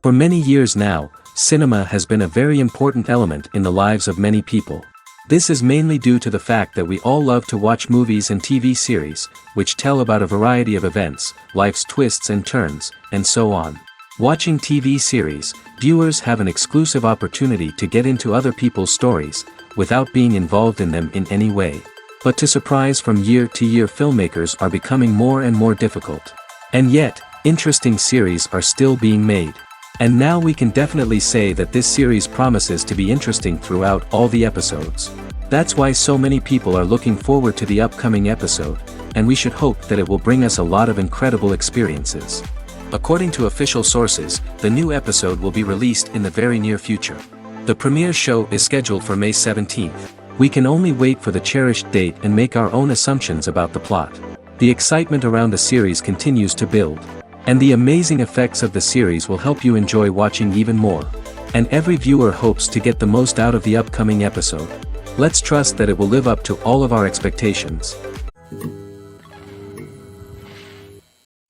For many years now, cinema has been a very important element in the lives of many people. This is mainly due to the fact that we all love to watch movies and TV series, which tell about a variety of events, life's twists and turns, and so on. Watching TV series, viewers have an exclusive opportunity to get into other people's stories, without being involved in them in any way. But to surprise from year to year, filmmakers are becoming more and more difficult. And yet, interesting series are still being made. And now we can definitely say that this series promises to be interesting throughout all the episodes. That's why so many people are looking forward to the upcoming episode, and we should hope that it will bring us a lot of incredible experiences. According to official sources, the new episode will be released in the very near future. The premiere show is scheduled for May 17th. We can only wait for the cherished date and make our own assumptions about the plot. The excitement around the series continues to build. And the amazing effects of the series will help you enjoy watching even more. And every viewer hopes to get the most out of the upcoming episode. Let's trust that it will live up to all of our expectations.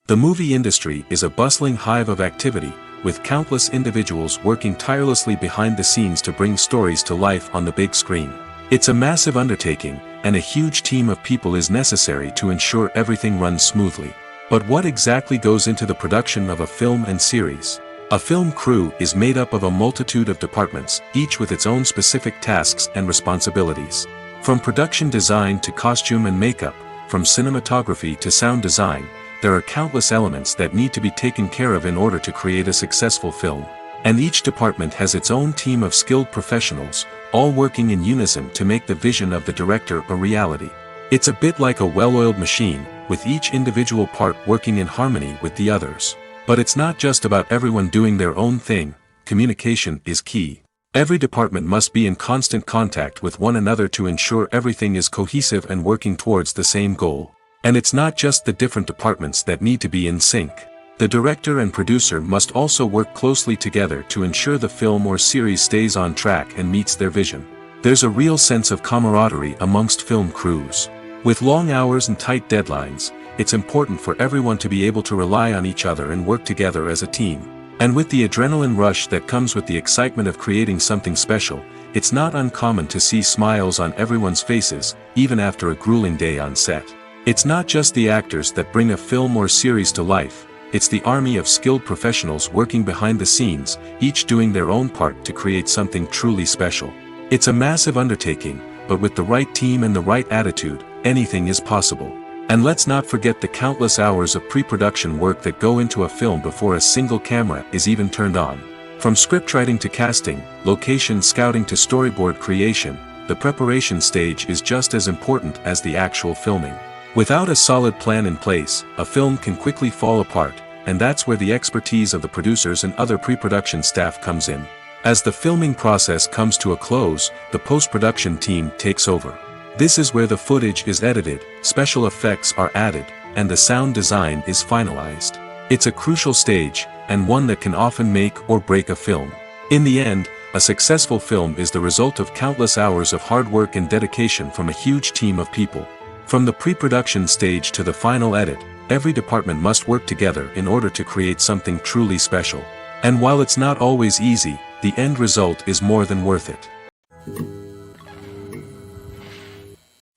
The movie industry is a bustling hive of activity, with countless individuals working tirelessly behind the scenes to bring stories to life on the big screen. It's a massive undertaking, and a huge team of people is necessary to ensure everything runs smoothly. But what exactly goes into the production of a film and series? A film crew is made up of a multitude of departments, each with its own specific tasks and responsibilities. From production design to costume and makeup, from cinematography to sound design, there are countless elements that need to be taken care of in order to create a successful film. And each department has its own team of skilled professionals, all working in unison to make the vision of the director a reality. It's a bit like a well-oiled machine, with each individual part working in harmony with the others. But it's not just about everyone doing their own thing. Communication is key. Every department must be in constant contact with one another to ensure everything is cohesive and working towards the same goal. And it's not just the different departments that need to be in sync. The director and producer must also work closely together to ensure the film or series stays on track and meets their vision. There's a real sense of camaraderie amongst film crews. With long hours and tight deadlines, it's important for everyone to be able to rely on each other and work together as a team. And with the adrenaline rush that comes with the excitement of creating something special, it's not uncommon to see smiles on everyone's faces, even after a grueling day on set. It's not just the actors that bring a film or series to life, it's the army of skilled professionals working behind the scenes, each doing their own part to create something truly special. It's a massive undertaking, but with the right team and the right attitude, anything is possible. And let's not forget the countless hours of pre-production work that go into a film before a single camera is even turned on. From scriptwriting to casting, location scouting to storyboard creation, the preparation stage is just as important as the actual filming. Without a solid plan in place, a film can quickly fall apart, and that's where the expertise of the producers and other pre-production staff comes in. As the filming process comes to a close, the post-production team takes over. This is where the footage is edited, special effects are added, and the sound design is finalized. It's a crucial stage, and one that can often make or break a film. In the end, a successful film is the result of countless hours of hard work and dedication from a huge team of people. From the pre-production stage to the final edit, every department must work together in order to create something truly special. And while it's not always easy, the end result is more than worth it.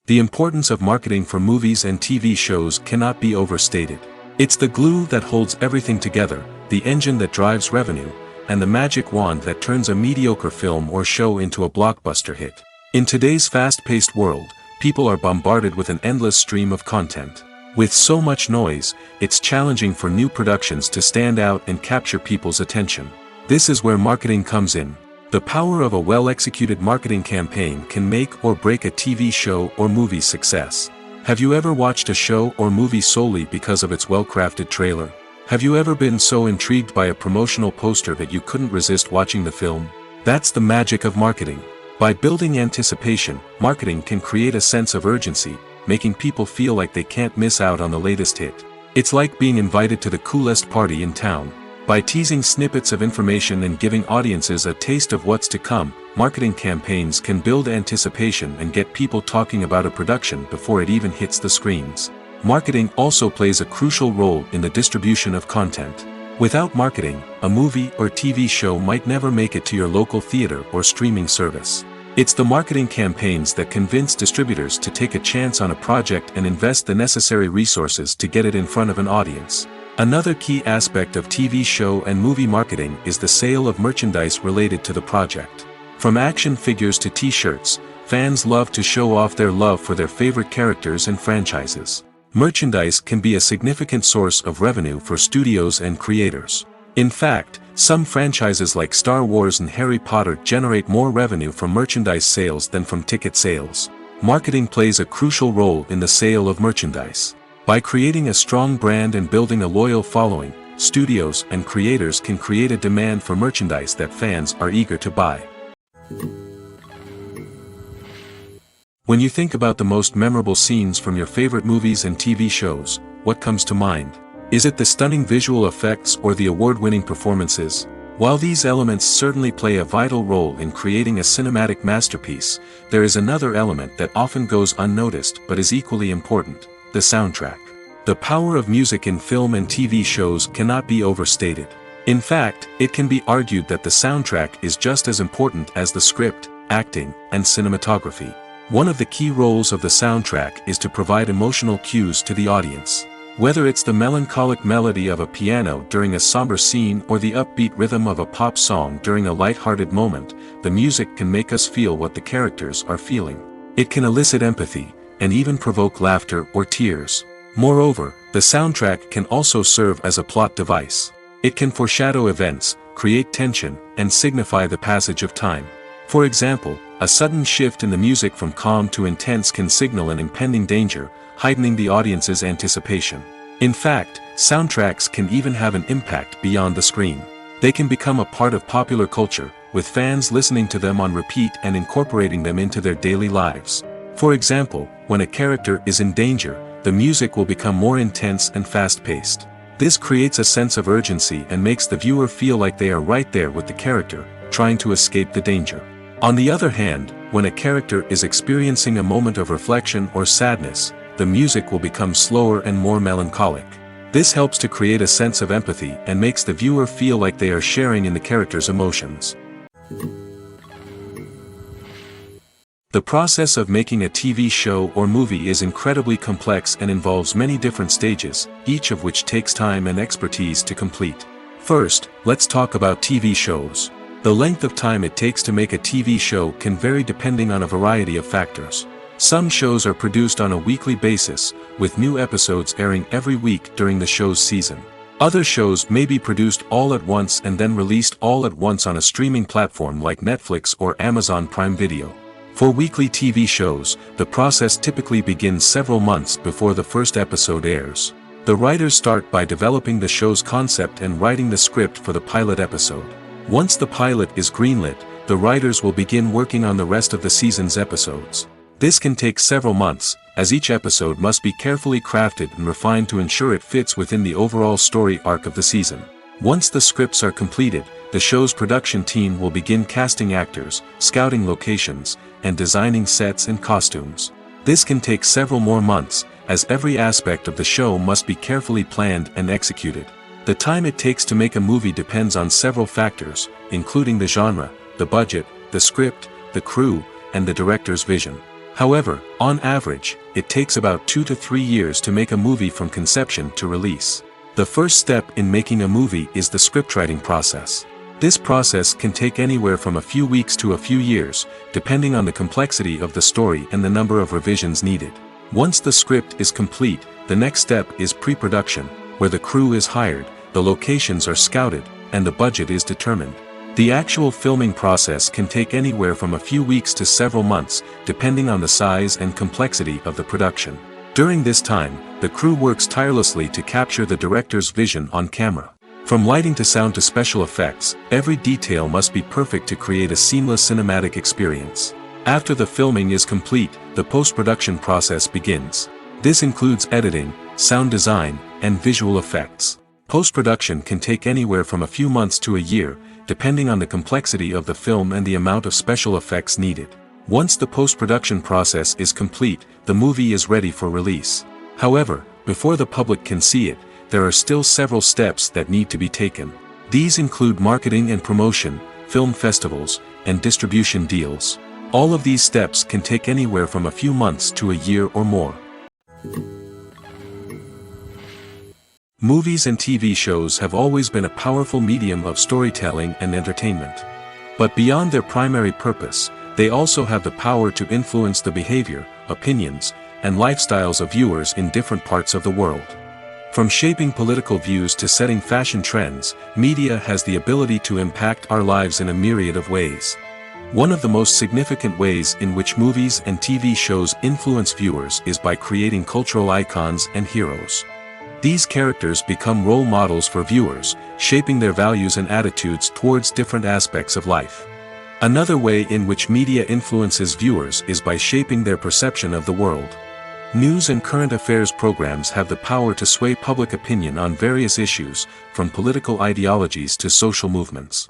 The importance of marketing for movies and TV shows cannot be overstated. It's the glue that holds everything together, the engine that drives revenue, and the magic wand that turns a mediocre film or show into a blockbuster hit. In today's fast-paced world, people are bombarded with an endless stream of content. With so much noise, it's challenging for new productions to stand out and capture people's attention. This is where marketing comes in. The power of a well-executed marketing campaign can make or break a TV show or movie's success. Have you ever watched a show or movie solely because of its well-crafted trailer? Have you ever been so intrigued by a promotional poster that you couldn't resist watching the film? That's the magic of marketing. By building anticipation, marketing can create a sense of urgency, making people feel like they can't miss out on the latest hit. It's like being invited to the coolest party in town. By teasing snippets of information and giving audiences a taste of what's to come, marketing campaigns can build anticipation and get people talking about a production before it even hits the screens. Marketing also plays a crucial role in the distribution of content. Without marketing, a movie or TV show might never make it to your local theater or streaming service. It's the marketing campaigns that convince distributors to take a chance on a project and invest the necessary resources to get it in front of an audience. Another key aspect of TV show and movie marketing is the sale of merchandise related to the project. From action figures to t-shirts, fans love to show off their love for their favorite characters and franchises. Merchandise can be a significant source of revenue for studios and creators. In fact, some franchises like Star Wars and Harry Potter generate more revenue from merchandise sales than from ticket sales. Marketing plays a crucial role in the sale of merchandise. By creating a strong brand and building a loyal following, studios and creators can create a demand for merchandise that fans are eager to buy. When you think about the most memorable scenes from your favorite movies and TV shows, what comes to mind? Is it the stunning visual effects or the award-winning performances? While these elements certainly play a vital role in creating a cinematic masterpiece, there is another element that often goes unnoticed but is equally important: the soundtrack. The power of music in film and TV shows cannot be overstated. In fact, it can be argued that the soundtrack is just as important as the script, acting, and cinematography. One of the key roles of the soundtrack is to provide emotional cues to the audience. Whether it's the melancholic melody of a piano during a somber scene or the upbeat rhythm of a pop song during a light-hearted moment, the music can make us feel what the characters are feeling. It can elicit empathy, and even provoke laughter or tears. Moreover, the soundtrack can also serve as a plot device. It can foreshadow events, create tension, and signify the passage of time. For example, a sudden shift in the music from calm to intense can signal an impending danger, heightening the audience's anticipation. In fact, soundtracks can even have an impact beyond the screen. They can become a part of popular culture, with fans listening to them on repeat and incorporating them into their daily lives. For example, when a character is in danger, the music will become more intense and fast-paced. This creates a sense of urgency and makes the viewer feel like they are right there with the character, trying to escape the danger. On the other hand, when a character is experiencing a moment of reflection or sadness, the music will become slower and more melancholic. This helps to create a sense of empathy and makes the viewer feel like they are sharing in the character's emotions. The process of making a TV show or movie is incredibly complex and involves many different stages, each of which takes time and expertise to complete. First, let's talk about TV shows. The length of time it takes to make a TV show can vary depending on a variety of factors. Some shows are produced on a weekly basis, with new episodes airing every week during the show's season. Other shows may be produced all at once and then released all at once on a streaming platform like Netflix or Amazon Prime Video. For weekly TV shows, the process typically begins several months before the first episode airs. The writers start by developing the show's concept and writing the script for the pilot episode. Once the pilot is greenlit, the writers will begin working on the rest of the season's episodes. This can take several months, as each episode must be carefully crafted and refined to ensure it fits within the overall story arc of the season. Once the scripts are completed, the show's production team will begin casting actors, scouting locations, and designing sets and costumes. This can take several more months, as every aspect of the show must be carefully planned and executed. The time it takes to make a movie depends on several factors, including the genre, the budget, the script, the crew, and the director's vision. However, on average, it takes about 2 to 3 years to make a movie from conception to release. The first step in making a movie is the scriptwriting process. This process can take anywhere from a few weeks to a few years, depending on the complexity of the story and the number of revisions needed. Once the script is complete, the next step is pre-production, where the crew is hired, the locations are scouted, and the budget is determined. The actual filming process can take anywhere from a few weeks to several months, depending on the size and complexity of the production. During this time, the crew works tirelessly to capture the director's vision on camera. From lighting to sound to special effects, every detail must be perfect to create a seamless cinematic experience. After the filming is complete, the post-production process begins. This includes editing, sound design, and visual effects. Post-production can take anywhere from a few months to a year, depending on the complexity of the film and the amount of special effects needed. Once the post-production process is complete, the movie is ready for release. However, before the public can see it, there are still several steps that need to be taken. These include marketing and promotion, film festivals, and distribution deals. All of these steps can take anywhere from a few months to a year or more. Movies and TV shows have always been a powerful medium of storytelling and entertainment. But beyond their primary purpose, they also have the power to influence the behavior, opinions, and lifestyles of viewers in different parts of the world. From shaping political views to setting fashion trends, media has the ability to impact our lives in a myriad of ways. One of the most significant ways in which movies and TV shows influence viewers is by creating cultural icons and heroes. These characters become role models for viewers, shaping their values and attitudes towards different aspects of life. Another way in which media influences viewers is by shaping their perception of the world. News and current affairs programs have the power to sway public opinion on various issues, from political ideologies to social movements.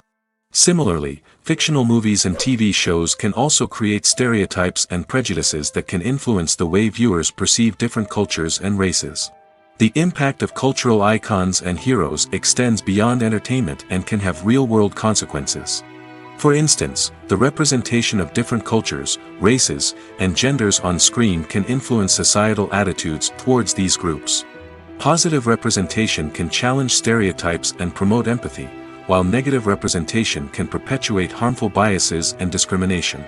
Similarly, fictional movies and TV shows can also create stereotypes and prejudices that can influence the way viewers perceive different cultures and races. The impact of cultural icons and heroes extends beyond entertainment and can have real-world consequences. For instance, the representation of different cultures, races, and genders on screen can influence societal attitudes towards these groups. Positive representation can challenge stereotypes and promote empathy, while negative representation can perpetuate harmful biases and discrimination.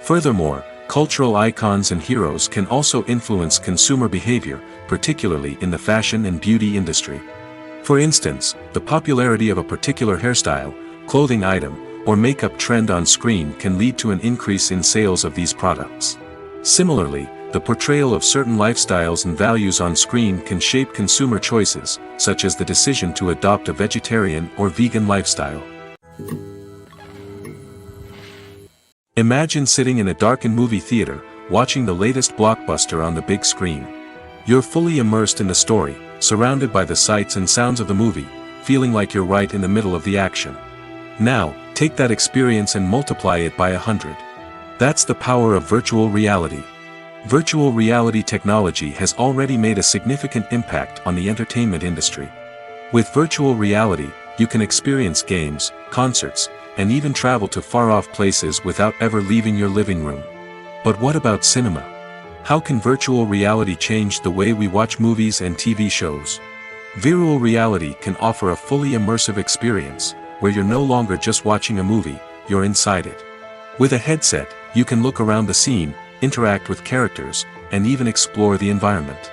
Furthermore, cultural icons and heroes can also influence consumer behavior, particularly in the fashion and beauty industry. For instance, the popularity of a particular hairstyle, clothing item, or makeup trend on screen can lead to an increase in sales of these products. Similarly, the portrayal of certain lifestyles and values on screen can shape consumer choices, such as the decision to adopt a vegetarian or vegan lifestyle. Imagine sitting in a darkened movie theater, watching the latest blockbuster on the big screen. You're fully immersed in the story, surrounded by the sights and sounds of the movie, feeling like you're right in the middle of the action. Now, take that experience and multiply it by 100. That's the power of virtual reality. Virtual reality technology has already made a significant impact on the entertainment industry. With virtual reality, you can experience games, concerts, and even travel to far-off places without ever leaving your living room. But what about cinema? How can virtual reality change the way we watch movies and TV shows? Virtual reality can offer a fully immersive experience, where you're no longer just watching a movie, you're inside it. With a headset, you can look around the scene, interact with characters, and even explore the environment.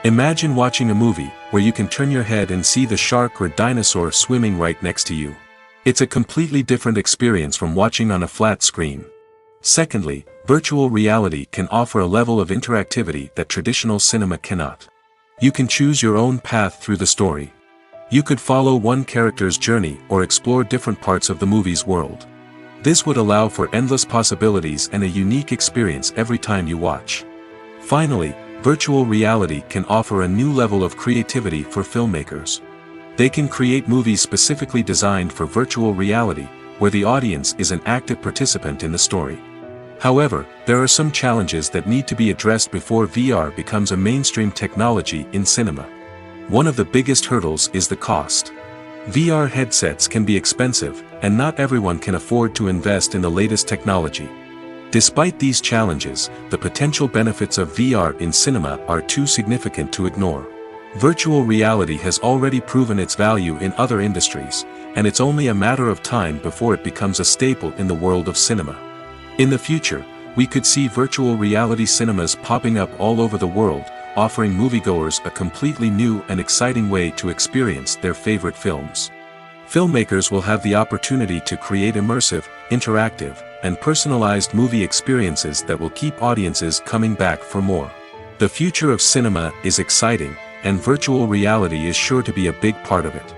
Imagine watching a movie where you can turn your head and see the shark or dinosaur swimming right next to you. It's a completely different experience from watching on a flat screen. Secondly, virtual reality can offer a level of interactivity that traditional cinema cannot. You can choose your own path through the story. You could follow one character's journey or explore different parts of the movie's world. This would allow for endless possibilities and a unique experience every time you watch. Finally, virtual reality can offer a new level of creativity for filmmakers. They can create movies specifically designed for virtual reality, where the audience is an active participant in the story. However, there are some challenges that need to be addressed before VR becomes a mainstream technology in cinema. One of the biggest hurdles is the cost. VR headsets can be expensive, and not everyone can afford to invest in the latest technology. Despite these challenges, the potential benefits of VR in cinema are too significant to ignore. Virtual reality has already proven its value in other industries, and it's only a matter of time before it becomes a staple in the world of cinema. In the future, we could see virtual reality cinemas popping up all over the world, offering moviegoers a completely new and exciting way to experience their favorite films. Filmmakers will have the opportunity to create immersive, interactive, and personalized movie experiences that will keep audiences coming back for more. The future of cinema is exciting, and virtual reality is sure to be a big part of it.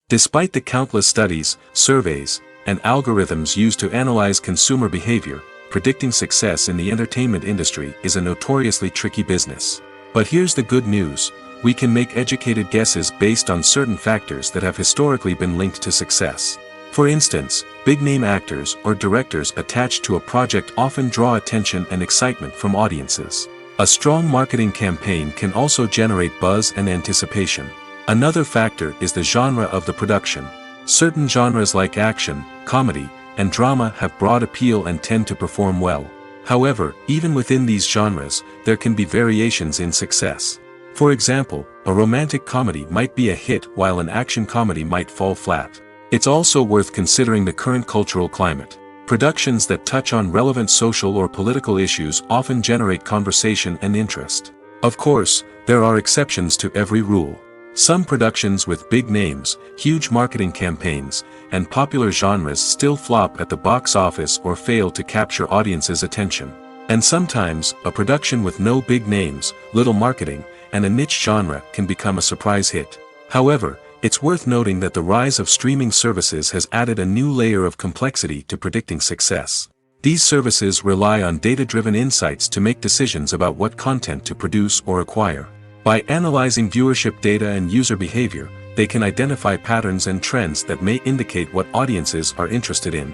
Despite the countless studies, surveys, and algorithms used to analyze consumer behavior, predicting success in the entertainment industry is a notoriously tricky business. But here's the good news: we can make educated guesses based on certain factors that have historically been linked to success. For instance, big-name actors or directors attached to a project often draw attention and excitement from audiences. A strong marketing campaign can also generate buzz and anticipation. Another factor is the genre of the production. Certain genres like action, comedy, and drama have broad appeal and tend to perform well. However, even within these genres, there can be variations in success. For example, a romantic comedy might be a hit while an action comedy might fall flat. It's also worth considering the current cultural climate. Productions that touch on relevant social or political issues often generate conversation and interest. Of course, there are exceptions to every rule. Some productions with big names, huge marketing campaigns, and popular genres still flop at the box office or fail to capture audiences' attention. And sometimes, a production with no big names, little marketing, and a niche genre can become a surprise hit. However, it's worth noting that the rise of streaming services has added a new layer of complexity to predicting success. These services rely on data-driven insights to make decisions about what content to produce or acquire. By analyzing viewership data and user behavior, they can identify patterns and trends that may indicate what audiences are interested in.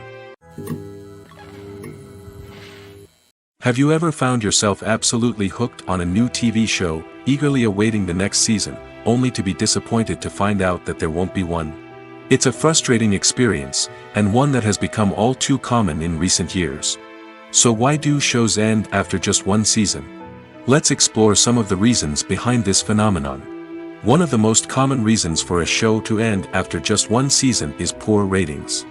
Have you ever found yourself absolutely hooked on a new TV show, eagerly awaiting the next season, only to be disappointed to find out that there won't be one? It's a frustrating experience, and one that has become all too common in recent years. So why do shows end after just one season? Let's explore some of the reasons behind this phenomenon. One of the most common reasons for a show to end after just one season is poor ratings.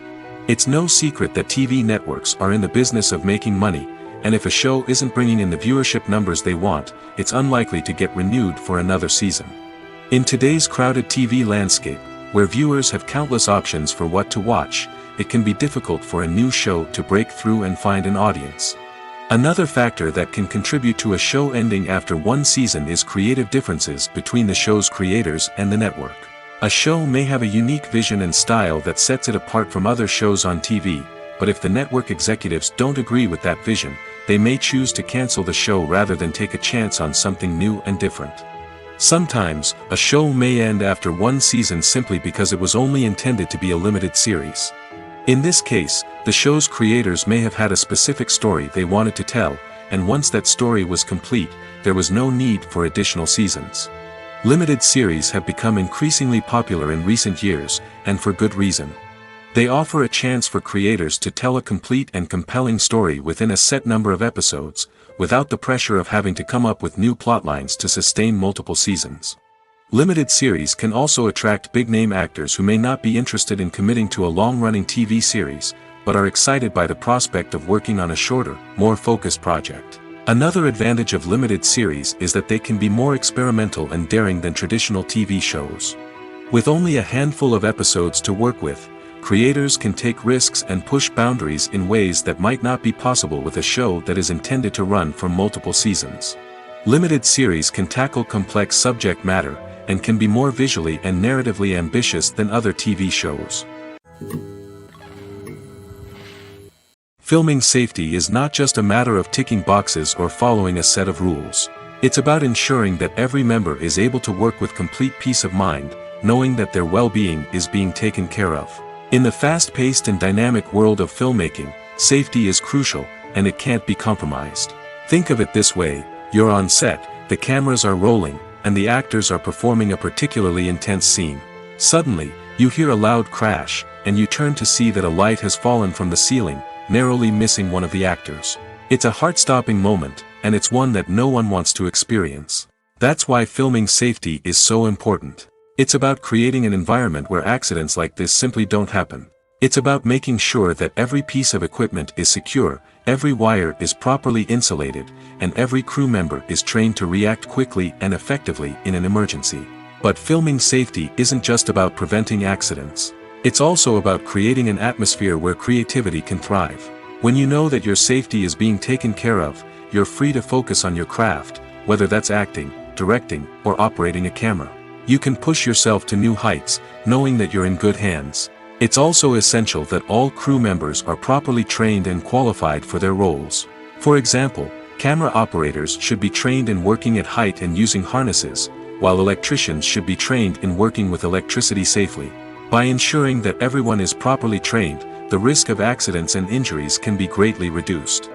It's no secret that TV networks are in the business of making money, and if a show isn't bringing in the viewership numbers they want, it's unlikely to get renewed for another season. In today's crowded TV landscape, where viewers have countless options for what to watch, it can be difficult for a new show to break through and find an audience. Another factor that can contribute to a show ending after one season is creative differences between the show's creators and the network. A show may have a unique vision and style that sets it apart from other shows on TV, but if the network executives don't agree with that vision, they may choose to cancel the show rather than take a chance on something new and different. Sometimes, a show may end after one season simply because it was only intended to be a limited series. In this case, the show's creators may have had a specific story they wanted to tell, and once that story was complete, there was no need for additional seasons. Limited series have become increasingly popular in recent years, and for good reason. They offer a chance for creators to tell a complete and compelling story within a set number of episodes, without the pressure of having to come up with new plotlines to sustain multiple seasons. Limited series can also attract big-name actors who may not be interested in committing to a long-running TV series, but are excited by the prospect of working on a shorter, more focused project. Another advantage of limited series is that they can be more experimental and daring than traditional TV shows. With only a handful of episodes to work with, creators can take risks and push boundaries in ways that might not be possible with a show that is intended to run for multiple seasons. Limited series can tackle complex subject matter, and can be more visually and narratively ambitious than other TV shows. Filming safety is not just a matter of ticking boxes or following a set of rules. It's about ensuring that every member is able to work with complete peace of mind, knowing that their well-being is being taken care of. In the fast-paced and dynamic world of filmmaking, safety is crucial, and it can't be compromised. Think of it this way: you're on set, the cameras are rolling, and the actors are performing a particularly intense scene. Suddenly, you hear a loud crash, and you turn to see that a light has fallen from the ceiling, narrowly missing one of the actors. It's a heart-stopping moment, and it's one that no one wants to experience. That's why filming safety is so important. It's about creating an environment where accidents like this simply don't happen. It's about making sure that every piece of equipment is secure, every wire is properly insulated, and every crew member is trained to react quickly and effectively in an emergency. But filming safety isn't just about preventing accidents. It's also about creating an atmosphere where creativity can thrive. When you know that your safety is being taken care of, you're free to focus on your craft, whether that's acting, directing, or operating a camera. You can push yourself to new heights, knowing that you're in good hands. It's also essential that all crew members are properly trained and qualified for their roles. For example, camera operators should be trained in working at height and using harnesses, while electricians should be trained in working with electricity safely. By ensuring that everyone is properly trained, the risk of accidents and injuries can be greatly reduced.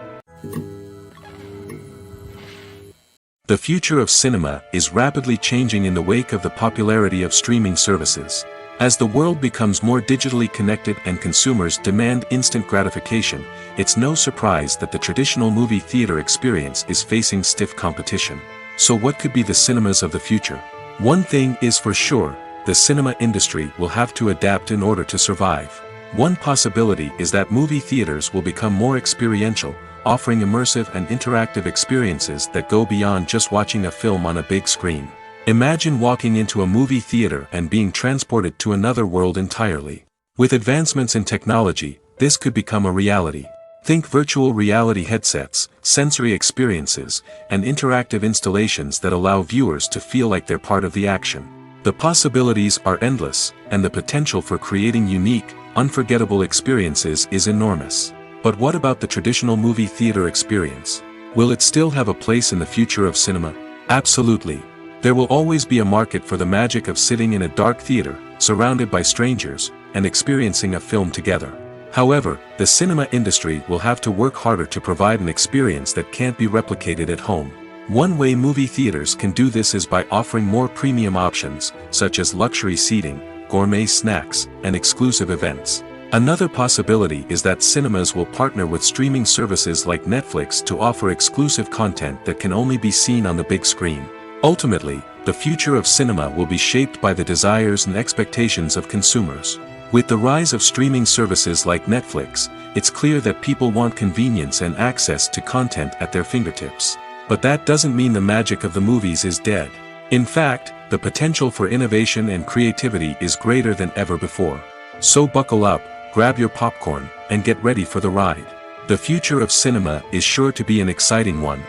The future of cinema is rapidly changing in the wake of the popularity of streaming services. As the world becomes more digitally connected and consumers demand instant gratification, it's no surprise that the traditional movie theater experience is facing stiff competition. So what could be the cinemas of the future? One thing is for sure, the cinema industry will have to adapt in order to survive. One possibility is that movie theaters will become more experiential, offering immersive and interactive experiences that go beyond just watching a film on a big screen. Imagine walking into a movie theater and being transported to another world entirely. With advancements in technology, this could become a reality. Think virtual reality headsets, sensory experiences, and interactive installations that allow viewers to feel like they're part of the action. The possibilities are endless, and the potential for creating unique, unforgettable experiences is enormous. But what about the traditional movie theater experience? Will it still have a place in the future of cinema? Absolutely. There will always be a market for the magic of sitting in a dark theater, surrounded by strangers, and experiencing a film together. However, the cinema industry will have to work harder to provide an experience that can't be replicated at home. One way movie theaters can do this is by offering more premium options, such as luxury seating, gourmet snacks, and exclusive events. Another possibility is that cinemas will partner with streaming services like Netflix to offer exclusive content that can only be seen on the big screen. Ultimately, the future of cinema will be shaped by the desires and expectations of consumers. With the rise of streaming services like Netflix, it's clear that people want convenience and access to content at their fingertips. But that doesn't mean the magic of the movies is dead. In fact, the potential for innovation and creativity is greater than ever before. So buckle up, grab your popcorn, and get ready for the ride. The future of cinema is sure to be an exciting one.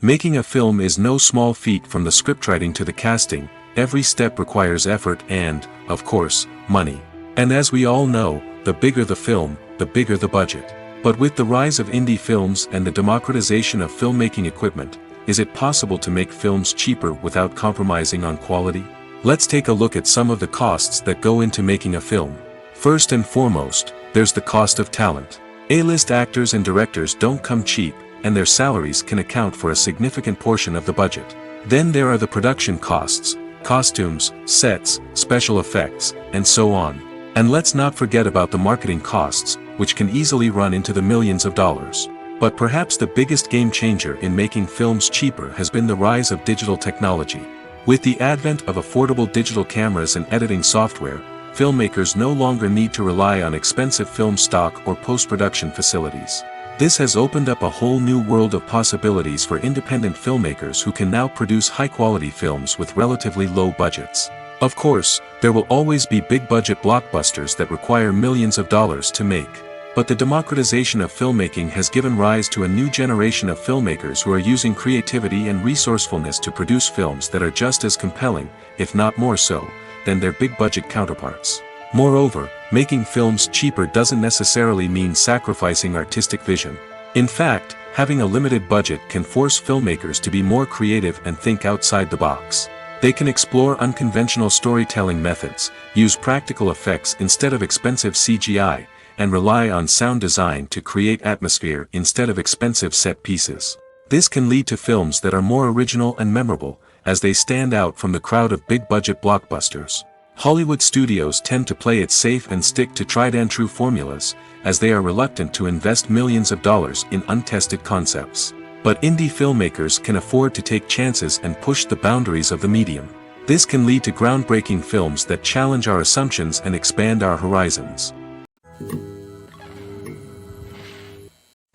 Making a film is no small feat. From the scriptwriting to the casting, every step requires effort and, of course, money. And as we all know, the bigger the film, the bigger the budget. But with the rise of indie films and the democratization of filmmaking equipment, is it possible to make films cheaper without compromising on quality? Let's take a look at some of the costs that go into making a film. First and foremost, there's the cost of talent. A-list actors and directors don't come cheap, and their salaries can account for a significant portion of the budget. Then there are the production costs, costumes, sets, special effects, and so on. And let's not forget about the marketing costs, which can easily run into the millions of dollars. But perhaps the biggest game changer in making films cheaper has been the rise of digital technology. With the advent of affordable digital cameras and editing software, filmmakers no longer need to rely on expensive film stock or post-production facilities. This has opened up a whole new world of possibilities for independent filmmakers who can now produce high-quality films with relatively low budgets. Of course, there will always be big-budget blockbusters that require millions of dollars to make. But the democratization of filmmaking has given rise to a new generation of filmmakers who are using creativity and resourcefulness to produce films that are just as compelling, if not more so, than their big-budget counterparts. Moreover, making films cheaper doesn't necessarily mean sacrificing artistic vision. In fact, having a limited budget can force filmmakers to be more creative and think outside the box. They can explore unconventional storytelling methods, use practical effects instead of expensive CGI, and rely on sound design to create atmosphere instead of expensive set pieces. This can lead to films that are more original and memorable, as they stand out from the crowd of big-budget blockbusters. Hollywood studios tend to play it safe and stick to tried-and-true formulas, as they are reluctant to invest millions of dollars in untested concepts. But indie filmmakers can afford to take chances and push the boundaries of the medium. This can lead to groundbreaking films that challenge our assumptions and expand our horizons.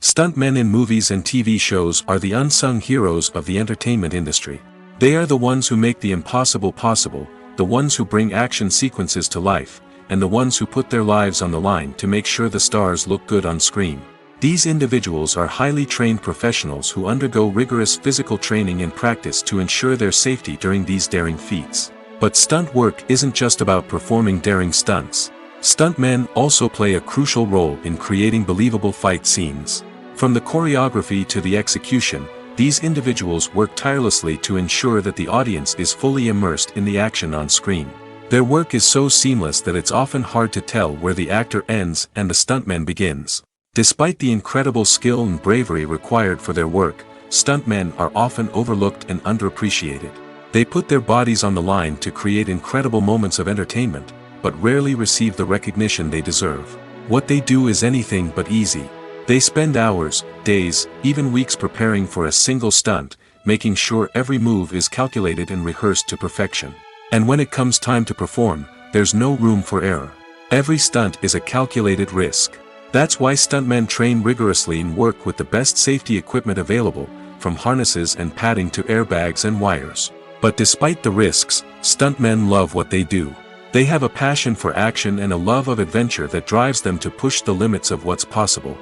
Stuntmen in movies and TV shows are the unsung heroes of the entertainment industry. They are the ones who make the impossible possible, the ones who bring action sequences to life, and the ones who put their lives on the line to make sure the stars look good on screen. These individuals are highly trained professionals who undergo rigorous physical training and practice to ensure their safety during these daring feats. But stunt work isn't just about performing daring stunts. Stuntmen also play a crucial role in creating believable fight scenes. From the choreography to the execution, these individuals work tirelessly to ensure that the audience is fully immersed in the action on screen. Their work is so seamless that it's often hard to tell where the actor ends and the stuntman begins. Despite the incredible skill and bravery required for their work, stuntmen are often overlooked and underappreciated. They put their bodies on the line to create incredible moments of entertainment, but rarely receive the recognition they deserve. What they do is anything but easy. They spend hours, days, even weeks preparing for a single stunt, making sure every move is calculated and rehearsed to perfection. And when it comes time to perform, there's no room for error. Every stunt is a calculated risk. That's why stuntmen train rigorously and work with the best safety equipment available, from harnesses and padding to airbags and wires. But despite the risks, stuntmen love what they do. They have a passion for action and a love of adventure that drives them to push the limits of what's possible.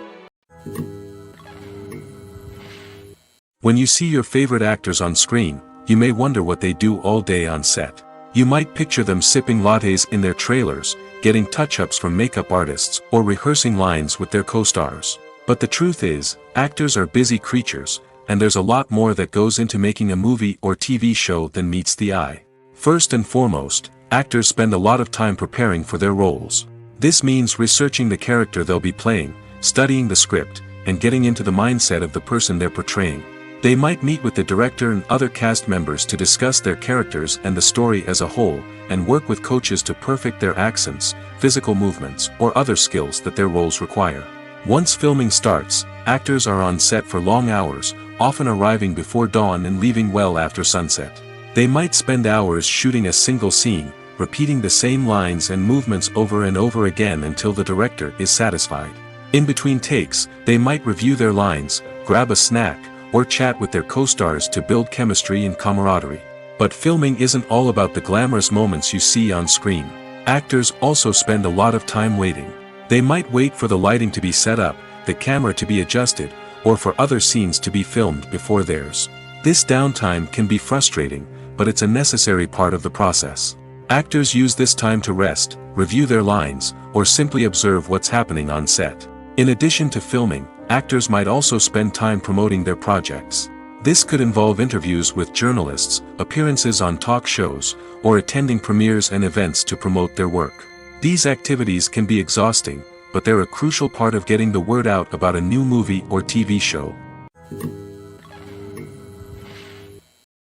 When you see your favorite actors on screen, you may wonder what they do all day on set. You might picture them sipping lattes in their trailers, getting touch-ups from makeup artists, or rehearsing lines with their co-stars. But the truth is, actors are busy creatures, and there's a lot more that goes into making a movie or TV show than meets the eye. First and foremost, actors spend a lot of time preparing for their roles. This means researching the character they'll be playing, studying the script, and getting into the mindset of the person they're portraying. They might meet with the director and other cast members to discuss their characters and the story as a whole, and work with coaches to perfect their accents, physical movements, or other skills that their roles require. Once filming starts, actors are on set for long hours, often arriving before dawn and leaving well after sunset. They might spend hours shooting a single scene, repeating the same lines and movements over and over again until the director is satisfied. In between takes, they might review their lines, grab a snack, or chat with their co-stars to build chemistry and camaraderie. But filming isn't all about the glamorous moments you see on screen. Actors also spend a lot of time waiting. They might wait for the lighting to be set up, the camera to be adjusted, or for other scenes to be filmed before theirs. This downtime can be frustrating, but it's a necessary part of the process. Actors use this time to rest, review their lines, or simply observe what's happening on set. In addition to filming, actors might also spend time promoting their projects. This could involve interviews with journalists, appearances on talk shows, or attending premieres and events to promote their work. These activities can be exhausting, but they're a crucial part of getting the word out about a new movie or TV show.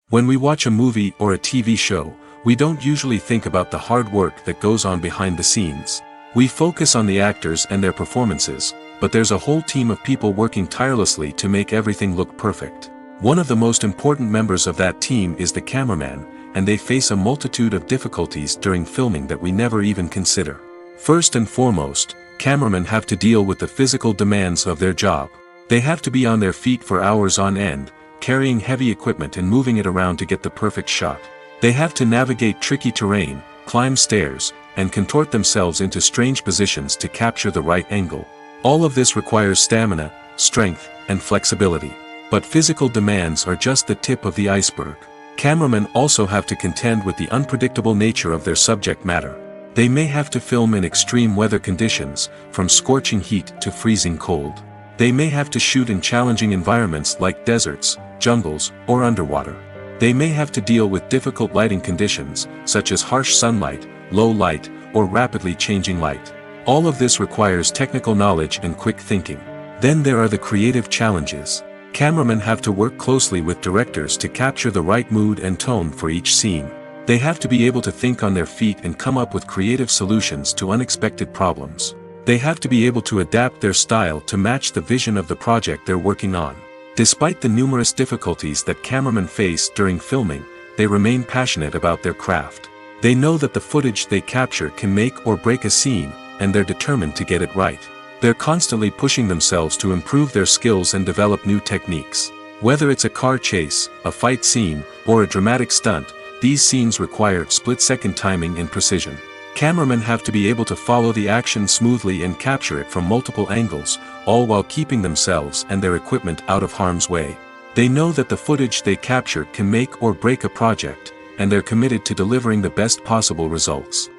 When we watch a movie or a TV show, we don't usually think about the hard work that goes on behind the scenes. We focus on the actors and their performances, but there's a whole team of people working tirelessly to make everything look perfect. One of the most important members of that team is the cameraman, and they face a multitude of difficulties during filming that we never even consider. First and foremost, cameramen have to deal with the physical demands of their job. They have to be on their feet for hours on end, carrying heavy equipment and moving it around to get the perfect shot. They have to navigate tricky terrain, climb stairs, and contort themselves into strange positions to capture the right angle. All of this requires stamina, strength, and flexibility. But physical demands are just the tip of the iceberg. Cameramen also have to contend with the unpredictable nature of their subject matter. They may have to film in extreme weather conditions, from scorching heat to freezing cold. They may have to shoot in challenging environments like deserts, jungles, or underwater. They may have to deal with difficult lighting conditions, such as harsh sunlight, low light, or rapidly changing light. All of this requires technical knowledge and quick thinking. Then there are the creative challenges. Cameramen have to work closely with directors to capture the right mood and tone for each scene. They have to be able to think on their feet and come up with creative solutions to unexpected problems. They have to be able to adapt their style to match the vision of the project they're working on. Despite the numerous difficulties that cameramen face during filming, they remain passionate about their craft. They know that the footage they capture can make or break a scene, and they're determined to get it right. They're constantly pushing themselves to improve their skills and develop new techniques. Whether it's a car chase, a fight scene, or a dramatic stunt, these scenes require split-second timing and precision. Cameramen have to be able to follow the action smoothly and capture it from multiple angles, all while keeping themselves and their equipment out of harm's way. They know that the footage they capture can make or break a project, and they're committed to delivering the best possible results.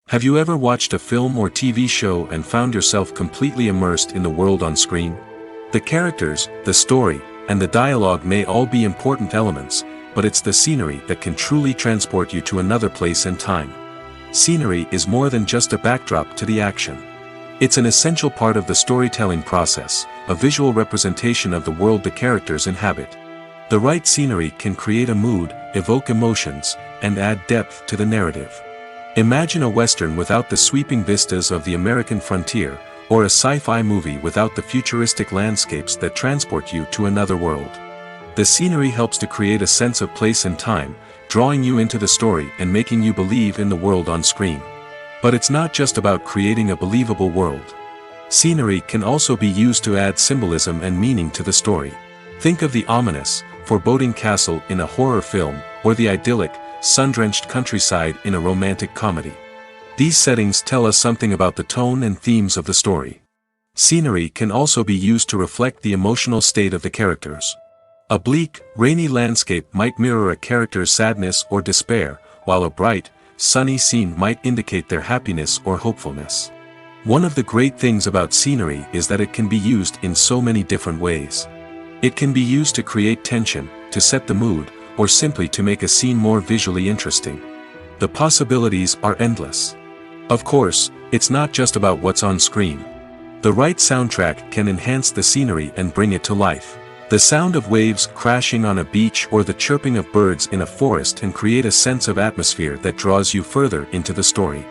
Have you ever watched a film or TV show and found yourself completely immersed in the world on screen? The characters, the story, and the dialogue may all be important elements, but it's the scenery that can truly transport you to another place and time. Scenery is more than just a backdrop to the action. It's an essential part of the storytelling process, a visual representation of the world the characters inhabit. The right scenery can create a mood, evoke emotions, and add depth to the narrative. Imagine a Western without the sweeping vistas of the American frontier, or a sci-fi movie without the futuristic landscapes that transport you to another world. The scenery helps to create a sense of place and time, drawing you into the story and making you believe in the world on screen. But it's not just about creating a believable world. Scenery can also be used to add symbolism and meaning to the story. Think of the ominous, foreboding castle in a horror film, or the idyllic, sun-drenched countryside in a romantic comedy. These settings tell us something about the tone and themes of the story. Scenery can also be used to reflect the emotional state of the characters. A bleak, rainy landscape might mirror a character's sadness or despair, while a bright, sunny scene might indicate their happiness or hopefulness. One of the great things about scenery is that it can be used in so many different ways. It can be used to create tension, to set the mood, or simply to make a scene more visually interesting. The possibilities are endless. Of course, it's not just about what's on screen. The right soundtrack can enhance the scenery and bring it to life. The sound of waves crashing on a beach or the chirping of birds in a forest can create a sense of atmosphere that draws you further into the story.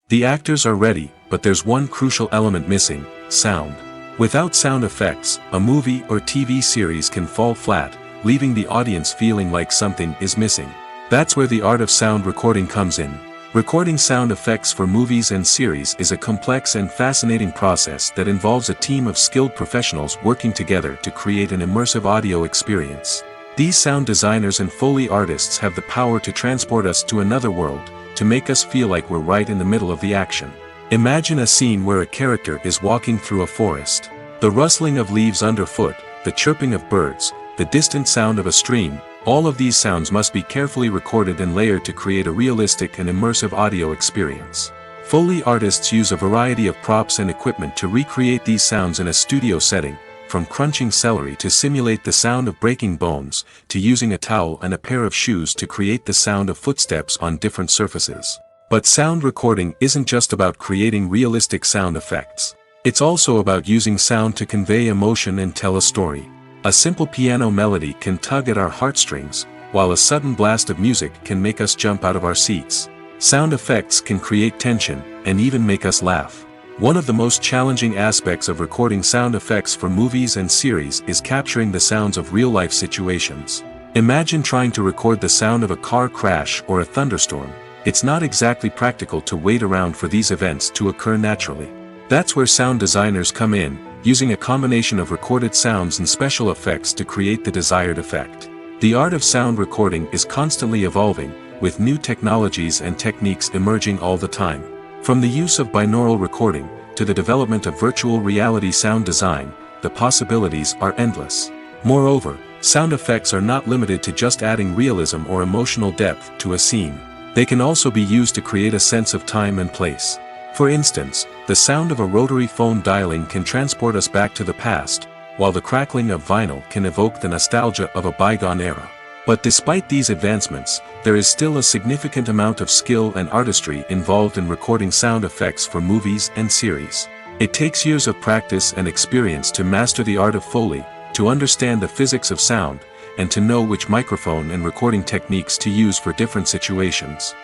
The actors are ready, but there's one crucial element missing: sound. Without sound effects, a movie or TV series can fall flat, leaving the audience feeling like something is missing. That's where the art of sound recording comes in. Recording sound effects for movies and series is a complex and fascinating process that involves a team of skilled professionals working together to create an immersive audio experience. These sound designers and Foley artists have the power to transport us to another world, to make us feel like we're right in the middle of the action. Imagine a scene where a character is walking through a forest. The rustling of leaves underfoot, the chirping of birds, the distant sound of a stream, all of these sounds must be carefully recorded and layered to create a realistic and immersive audio experience. Foley artists use a variety of props and equipment to recreate these sounds in a studio setting, from crunching celery to simulate the sound of breaking bones, to using a towel and a pair of shoes to create the sound of footsteps on different surfaces. But sound recording isn't just about creating realistic sound effects. It's also about using sound to convey emotion and tell a story. A simple piano melody can tug at our heartstrings, while a sudden blast of music can make us jump out of our seats. Sound effects can create tension, and even make us laugh. One of the most challenging aspects of recording sound effects for movies and series is capturing the sounds of real-life situations. Imagine trying to record the sound of a car crash or a thunderstorm. It's not exactly practical to wait around for these events to occur naturally. That's where sound designers come in, using a combination of recorded sounds and special effects to create the desired effect. The art of sound recording is constantly evolving, with new technologies and techniques emerging all the time. From the use of binaural recording, to the development of virtual reality sound design, the possibilities are endless. Moreover, sound effects are not limited to just adding realism or emotional depth to a scene. They can also be used to create a sense of time and place. For instance, the sound of a rotary phone dialing can transport us back to the past, while the crackling of vinyl can evoke the nostalgia of a bygone era. But despite these advancements, there is still a significant amount of skill and artistry involved in recording sound effects for movies and series. It takes years of practice and experience to master the art of Foley, to understand the physics of sound, and to know which microphone and recording techniques to use for different situations.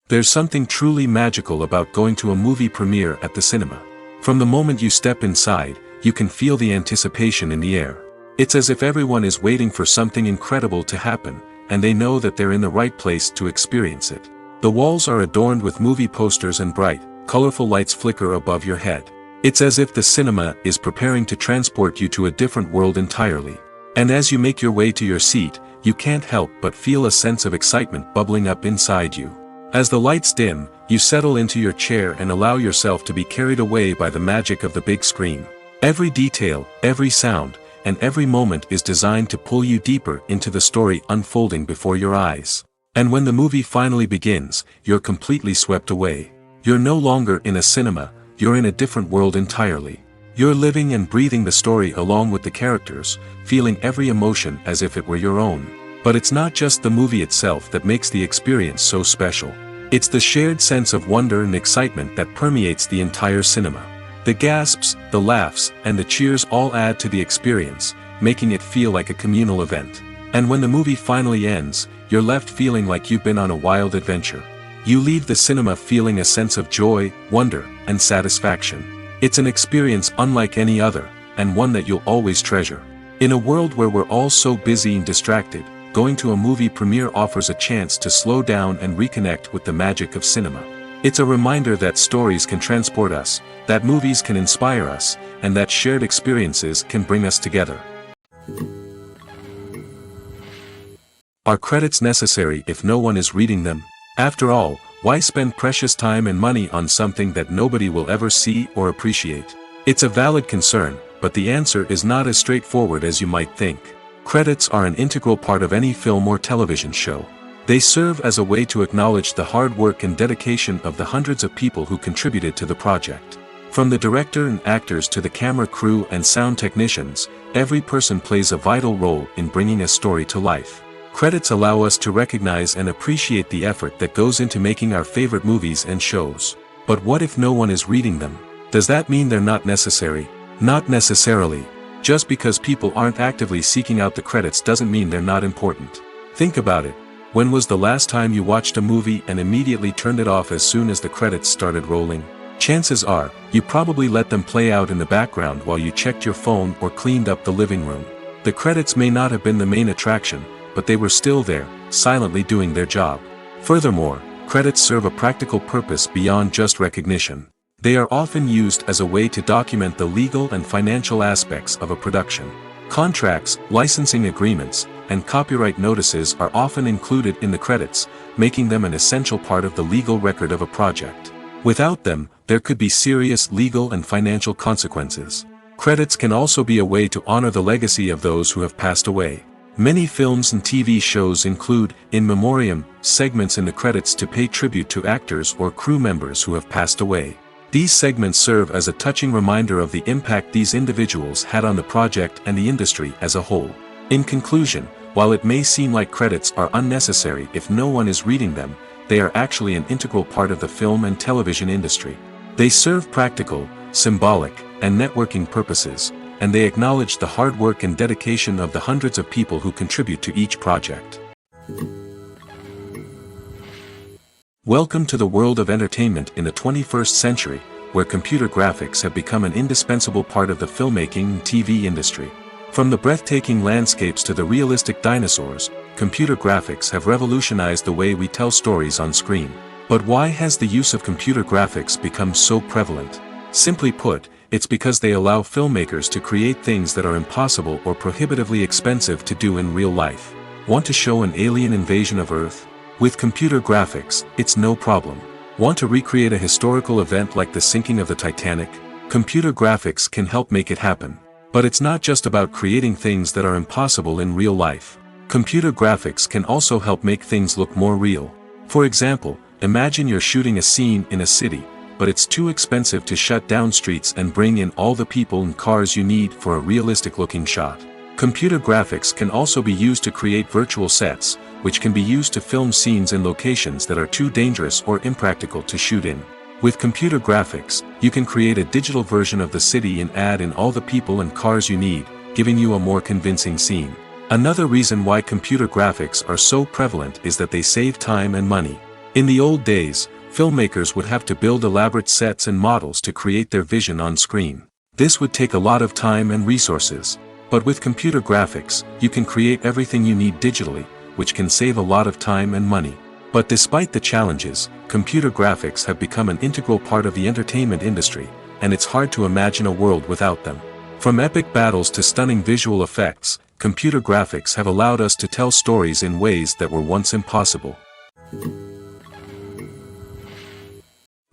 There's something truly magical about going to a movie premiere at the cinema. From the moment you step inside, you can feel the anticipation in the air. It's as if everyone is waiting for something incredible to happen, and they know that they're in the right place to experience it. The walls are adorned with movie posters and bright, colorful lights flicker above your head. It's as if the cinema is preparing to transport you to a different world entirely. And as you make your way to your seat, you can't help but feel a sense of excitement bubbling up inside you. As the lights dim, you settle into your chair and allow yourself to be carried away by the magic of the big screen. Every detail, every sound, and every moment is designed to pull you deeper into the story unfolding before your eyes. And when the movie finally begins, you're completely swept away. You're no longer in a cinema, you're in a different world entirely. You're living and breathing the story along with the characters, feeling every emotion as if it were your own. But it's not just the movie itself that makes the experience so special. It's the shared sense of wonder and excitement that permeates the entire cinema. The gasps, the laughs, and the cheers all add to the experience, making it feel like a communal event. And when the movie finally ends, you're left feeling like you've been on a wild adventure. You leave the cinema feeling a sense of joy, wonder, and satisfaction. It's an experience unlike any other, and one that you'll always treasure. In a world where we're all so busy and distracted, going to a movie premiere offers a chance to slow down and reconnect with the magic of cinema. It's a reminder that stories can transport us, that movies can inspire us, and that shared experiences can bring us together. Are credits necessary if no one is reading them? After all, why spend precious time and money on something that nobody will ever see or appreciate? It's a valid concern, but the answer is not as straightforward as you might think. Credits are an integral part of any film or television show. They serve as a way to acknowledge the hard work and dedication of the hundreds of people who contributed to the project. From the director and actors to the camera crew and sound technicians, every person plays a vital role in bringing a story to life. Credits allow us to recognize and appreciate the effort that goes into making our favorite movies and shows. But what if no one is reading them? Does that mean they're not necessary? Not necessarily. Just because people aren't actively seeking out the credits doesn't mean they're not important. Think about it. When was the last time you watched a movie and immediately turned it off as soon as the credits started rolling? Chances are, you probably let them play out in the background while you checked your phone or cleaned up the living room. The credits may not have been the main attraction, but they were still there, silently doing their job. Furthermore, credits serve a practical purpose beyond just recognition. They are often used as a way to document the legal and financial aspects of a production. Contracts, licensing agreements, and copyright notices are often included in the credits, making them an essential part of the legal record of a project. Without them, there could be serious legal and financial consequences. Credits can also be a way to honor the legacy of those who have passed away. Many films and TV shows include, in memoriam, segments in the credits to pay tribute to actors or crew members who have passed away. These segments serve as a touching reminder of the impact these individuals had on the project and the industry as a whole. In conclusion, while it may seem like credits are unnecessary if no one is reading them, they are actually an integral part of the film and television industry. They serve practical, symbolic, and networking purposes, and they acknowledge the hard work and dedication of the hundreds of people who contribute to each project. Welcome to the world of entertainment in the 21st century, where computer graphics have become an indispensable part of the filmmaking and TV industry. From the breathtaking landscapes to the realistic dinosaurs, computer graphics have revolutionized the way we tell stories on screen. But why has the use of computer graphics become so prevalent? Simply put, it's because they allow filmmakers to create things that are impossible or prohibitively expensive to do in real life. Want to show an alien invasion of Earth? With computer graphics, it's no problem. Want to recreate a historical event like the sinking of the Titanic? Computer graphics can help make it happen. But it's not just about creating things that are impossible in real life. Computer graphics can also help make things look more real. For example, imagine you're shooting a scene in a city, but it's too expensive to shut down streets and bring in all the people and cars you need for a realistic-looking shot. Computer graphics can also be used to create virtual sets, which can be used to film scenes in locations that are too dangerous or impractical to shoot in. With computer graphics, you can create a digital version of the city and add in all the people and cars you need, giving you a more convincing scene. Another reason why computer graphics are so prevalent is that they save time and money. In the old days, filmmakers would have to build elaborate sets and models to create their vision on screen. This would take a lot of time and resources. But with computer graphics, you can create everything you need digitally, which can save a lot of time and money. But despite the challenges, computer graphics have become an integral part of the entertainment industry, and it's hard to imagine a world without them. From epic battles to stunning visual effects, computer graphics have allowed us to tell stories in ways that were once impossible.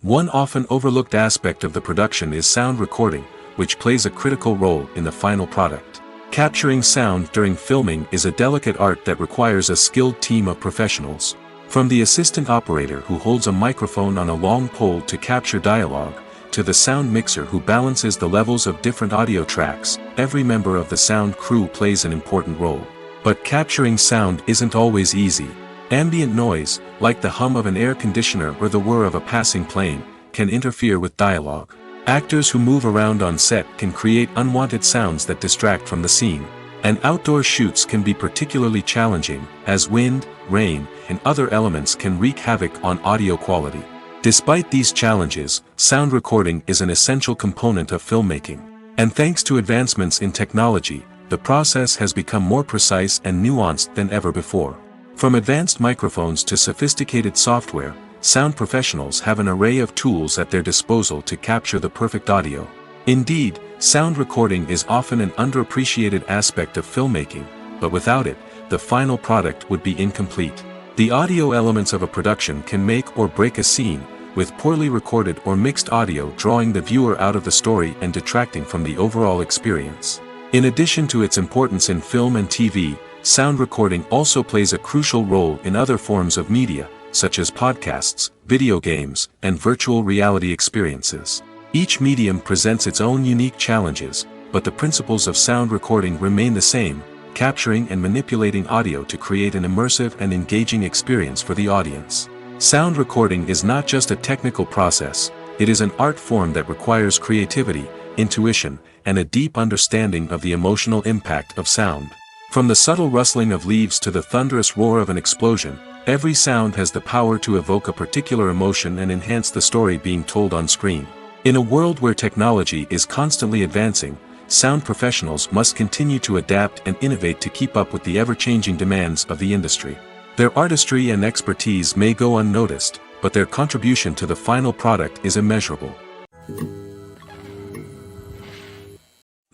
One often overlooked aspect of the production is sound recording, which plays a critical role in the final product. Capturing sound during filming is a delicate art that requires a skilled team of professionals. From the assistant operator who holds a microphone on a long pole to capture dialogue, to the sound mixer who balances the levels of different audio tracks, every member of the sound crew plays an important role. But capturing sound isn't always easy. Ambient noise, like the hum of an air conditioner or the whir of a passing plane, can interfere with dialogue. Actors who move around on set can create unwanted sounds that distract from the scene. And outdoor shoots can be particularly challenging, as wind, rain, and other elements can wreak havoc on audio quality. Despite these challenges, sound recording is an essential component of filmmaking. And thanks to advancements in technology, the process has become more precise and nuanced than ever before. From advanced microphones to sophisticated software, sound professionals have an array of tools at their disposal to capture the perfect audio. Indeed, sound recording is often an underappreciated aspect of filmmaking, but without it, the final product would be incomplete. The audio elements of a production can make or break a scene, with poorly recorded or mixed audio drawing the viewer out of the story and detracting from the overall experience. In addition to its importance in film and TV, sound recording also plays a crucial role in other forms of media, such as podcasts, video games, and virtual reality experiences. Each medium presents its own unique challenges, but the principles of sound recording remain the same: capturing and manipulating audio to create an immersive and engaging experience for the audience. Sound recording is not just a technical process, it is an art form that requires creativity, intuition, and a deep understanding of the emotional impact of sound. From the subtle rustling of leaves to the thunderous roar of an explosion, every sound has the power to evoke a particular emotion and enhance the story being told on screen. In a world where technology is constantly advancing, sound professionals must continue to adapt and innovate to keep up with the ever-changing demands of the industry. Their artistry and expertise may go unnoticed, but their contribution to the final product is immeasurable.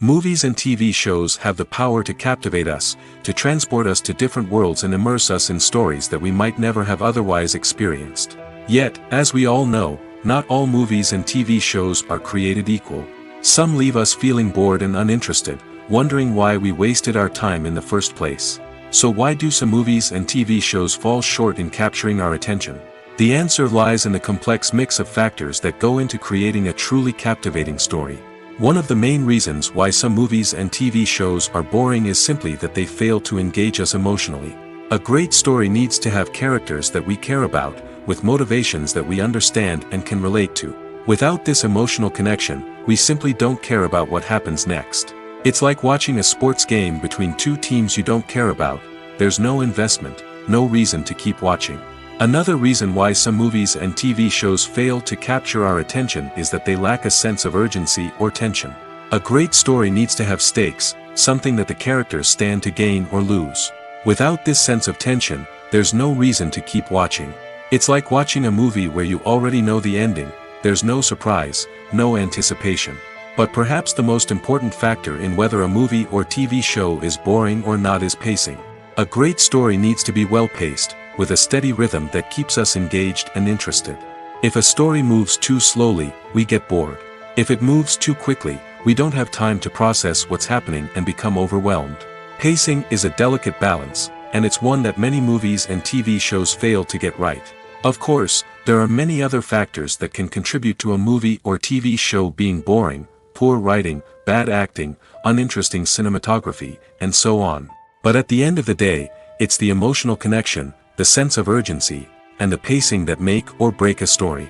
Movies and TV shows have the power to captivate us, to transport us to different worlds and immerse us in stories that we might never have otherwise experienced. Yet, as we all know, not all movies and TV shows are created equal. Some leave us feeling bored and uninterested, wondering why we wasted our time in the first place. So why do some movies and TV shows fall short in capturing our attention? The answer lies in the complex mix of factors that go into creating a truly captivating story. One of the main reasons why some movies and TV shows are boring is simply that they fail to engage us emotionally. A great story needs to have characters that we care about, with motivations that we understand and can relate to. Without this emotional connection, we simply don't care about what happens next. It's like watching a sports game between two teams you don't care about. There's no investment, no reason to keep watching. Another reason why some movies and TV shows fail to capture our attention is that they lack a sense of urgency or tension. A great story needs to have stakes, something that the characters stand to gain or lose. Without this sense of tension, there's no reason to keep watching. It's like watching a movie where you already know the ending. There's no surprise, no anticipation. But perhaps the most important factor in whether a movie or TV show is boring or not is pacing. A great story needs to be well-paced, with a steady rhythm that keeps us engaged and interested. If a story moves too slowly, we get bored. If it moves too quickly, we don't have time to process what's happening and become overwhelmed. Pacing is a delicate balance, and it's one that many movies and TV shows fail to get right. Of course, there are many other factors that can contribute to a movie or TV show being boring: poor writing, bad acting, uninteresting cinematography, and so on. But at the end of the day, it's the emotional connection, the sense of urgency, and the pacing that make or break a story.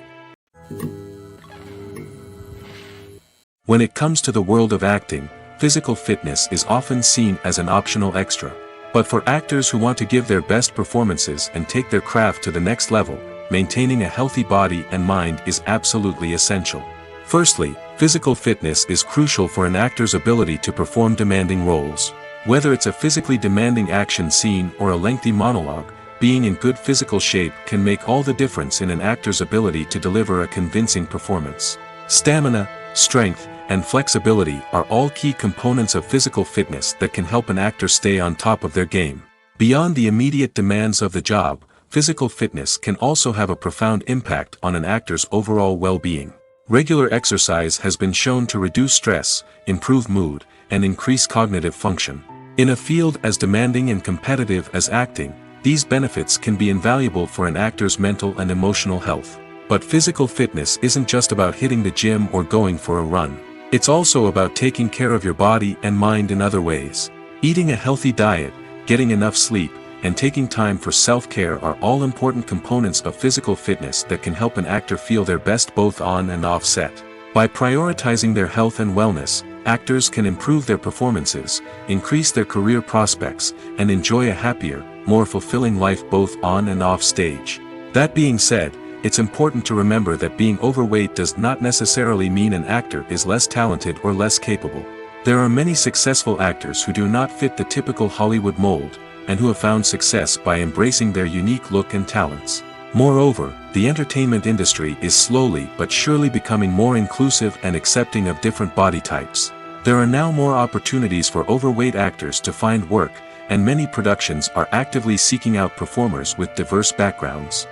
When it comes to the world of acting, physical fitness is often seen as an optional extra. But for actors who want to give their best performances and take their craft to the next level, maintaining a healthy body and mind is absolutely essential. Firstly, physical fitness is crucial for an actor's ability to perform demanding roles. Whether it's a physically demanding action scene or a lengthy monologue, being in good physical shape can make all the difference in an actor's ability to deliver a convincing performance. Stamina, strength, and flexibility are all key components of physical fitness that can help an actor stay on top of their game. Beyond the immediate demands of the job, physical fitness can also have a profound impact on an actor's overall well-being. Regular exercise has been shown to reduce stress, improve mood, and increase cognitive function. In a field as demanding and competitive as acting, these benefits can be invaluable for an actor's mental and emotional health. But physical fitness isn't just about hitting the gym or going for a run. It's also about taking care of your body and mind in other ways. Eating a healthy diet, getting enough sleep, and taking time for self-care are all important components of physical fitness that can help an actor feel their best both on and off set. By prioritizing their health and wellness, actors can improve their performances, increase their career prospects, and enjoy a happier, more fulfilling life both on and off stage. That being said, it's important to remember that being overweight does not necessarily mean an actor is less talented or less capable. There are many successful actors who do not fit the typical Hollywood mold, and who have found success by embracing their unique look and talents. Moreover, the entertainment industry is slowly but surely becoming more inclusive and accepting of different body types. There are now more opportunities for overweight actors to find work, and many productions are actively seeking out performers with diverse backgrounds.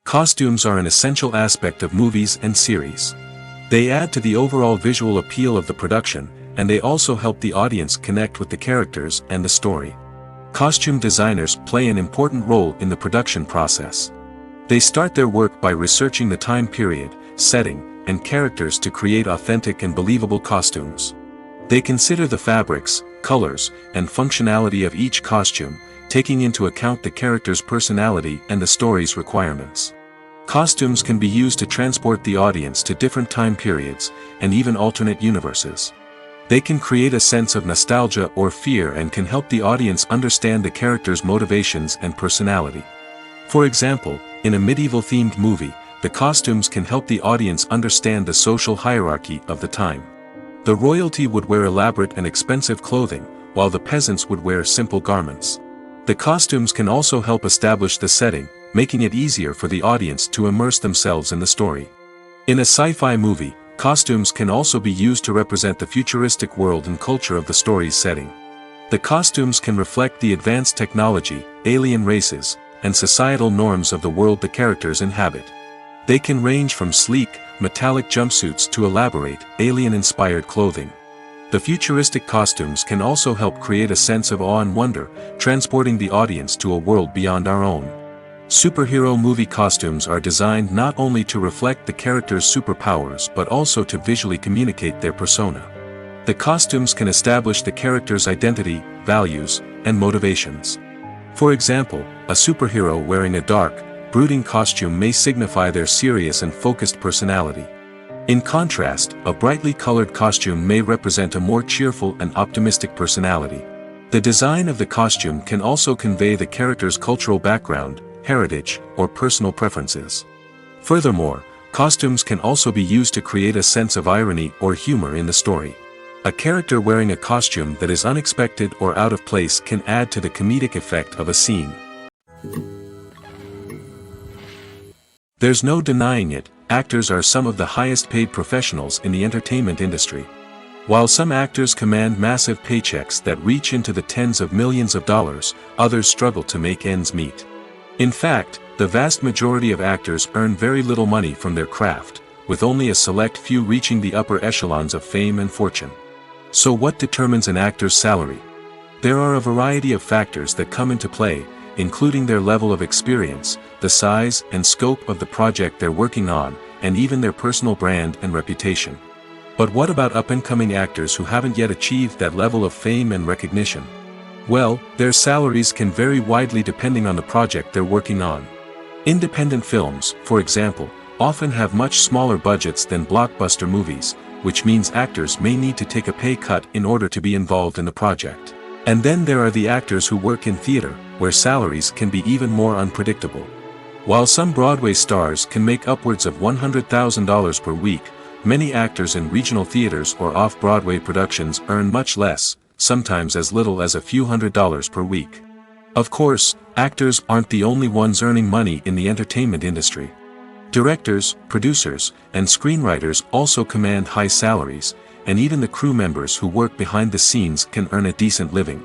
Costumes are an essential aspect of movies and series. They add to the overall visual appeal of the production, and they also help the audience connect with the characters and the story. Costume designers play an important role in the production process. They start their work by researching the time period, setting, and characters to create authentic and believable costumes. They consider the fabrics, colors, and functionality of each costume, taking into account the character's personality and the story's requirements. Costumes can be used to transport the audience to different time periods, and even alternate universes. They can create a sense of nostalgia or fear and can help the audience understand the character's motivations and personality. For example, in a medieval-themed movie, the costumes can help the audience understand the social hierarchy of the time. The royalty would wear elaborate and expensive clothing, while the peasants would wear simple garments. The costumes can also help establish the setting, making it easier for the audience to immerse themselves in the story. In a sci-fi movie, costumes can also be used to represent the futuristic world and culture of the story's setting. The costumes can reflect the advanced technology, alien races, and societal norms of the world the characters inhabit. They can range from sleek, metallic jumpsuits to elaborate, alien-inspired clothing. The futuristic costumes can also help create a sense of awe and wonder, transporting the audience to a world beyond our own. Superhero movie costumes are designed not only to reflect the character's superpowers but also to visually communicate their persona. The costumes can establish the character's identity, values, and motivations. For example, a superhero wearing a dark, brooding costume may signify their serious and focused personality. In contrast, a brightly colored costume may represent a more cheerful and optimistic personality. The design of the costume can also convey the character's cultural background, heritage, or personal preferences. Furthermore, costumes can also be used to create a sense of irony or humor in the story. A character wearing a costume that is unexpected or out of place can add to the comedic effect of a scene. There's no denying it, actors are some of the highest paid professionals in the entertainment industry. While some actors command massive paychecks that reach into the tens of millions of dollars, others struggle to make ends meet. In fact, the vast majority of actors earn very little money from their craft, with only a select few reaching the upper echelons of fame and fortune. So what determines an actor's salary? There are a variety of factors that come into play, including their level of experience, the size and scope of the project they're working on, and even their personal brand and reputation. But what about up-and-coming actors who haven't yet achieved that level of fame and recognition? Well, their salaries can vary widely depending on the project they're working on. Independent films, for example, often have much smaller budgets than blockbuster movies, which means actors may need to take a pay cut in order to be involved in the project. And then there are the actors who work in theater, where salaries can be even more unpredictable. While some Broadway stars can make upwards of $100,000 per week, many actors in regional theaters or off-Broadway productions earn much less, sometimes as little as a few $100s per week. Of course, actors aren't the only ones earning money in the entertainment industry. Directors, producers, and screenwriters also command high salaries, and even the crew members who work behind the scenes can earn a decent living.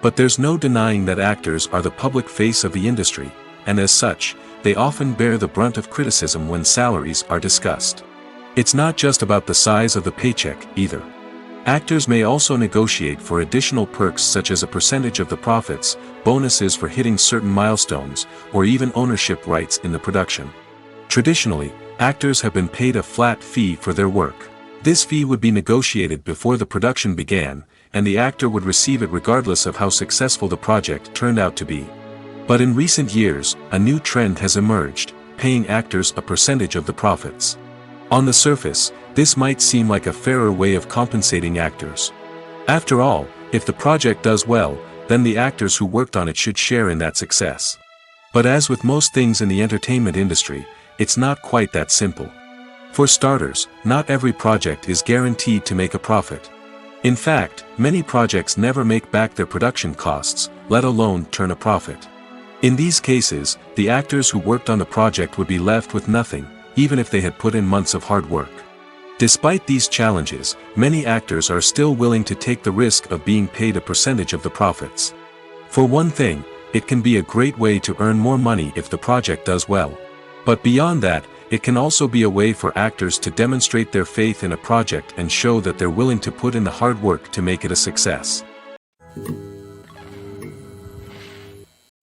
But there's no denying that actors are the public face of the industry, and as such, they often bear the brunt of criticism when salaries are discussed. It's not just about the size of the paycheck, either. Actors may also negotiate for additional perks such as a percentage of the profits, bonuses for hitting certain milestones, or even ownership rights in the production. Traditionally, actors have been paid a flat fee for their work. This fee would be negotiated before the production began, and the actor would receive it regardless of how successful the project turned out to be. But in recent years, a new trend has emerged, paying actors a percentage of the profits. On the surface, this might seem like a fairer way of compensating actors. After all, if the project does well, then the actors who worked on it should share in that success. But as with most things in the entertainment industry, it's not quite that simple. For starters, not every project is guaranteed to make a profit. In fact, many projects never make back their production costs, let alone turn a profit. In these cases, the actors who worked on the project would be left with nothing, even if they had put in months of hard work. Despite these challenges, many actors are still willing to take the risk of being paid a percentage of the profits. For one thing, it can be a great way to earn more money if the project does well. But beyond that, it can also be a way for actors to demonstrate their faith in a project and show that they're willing to put in the hard work to make it a success.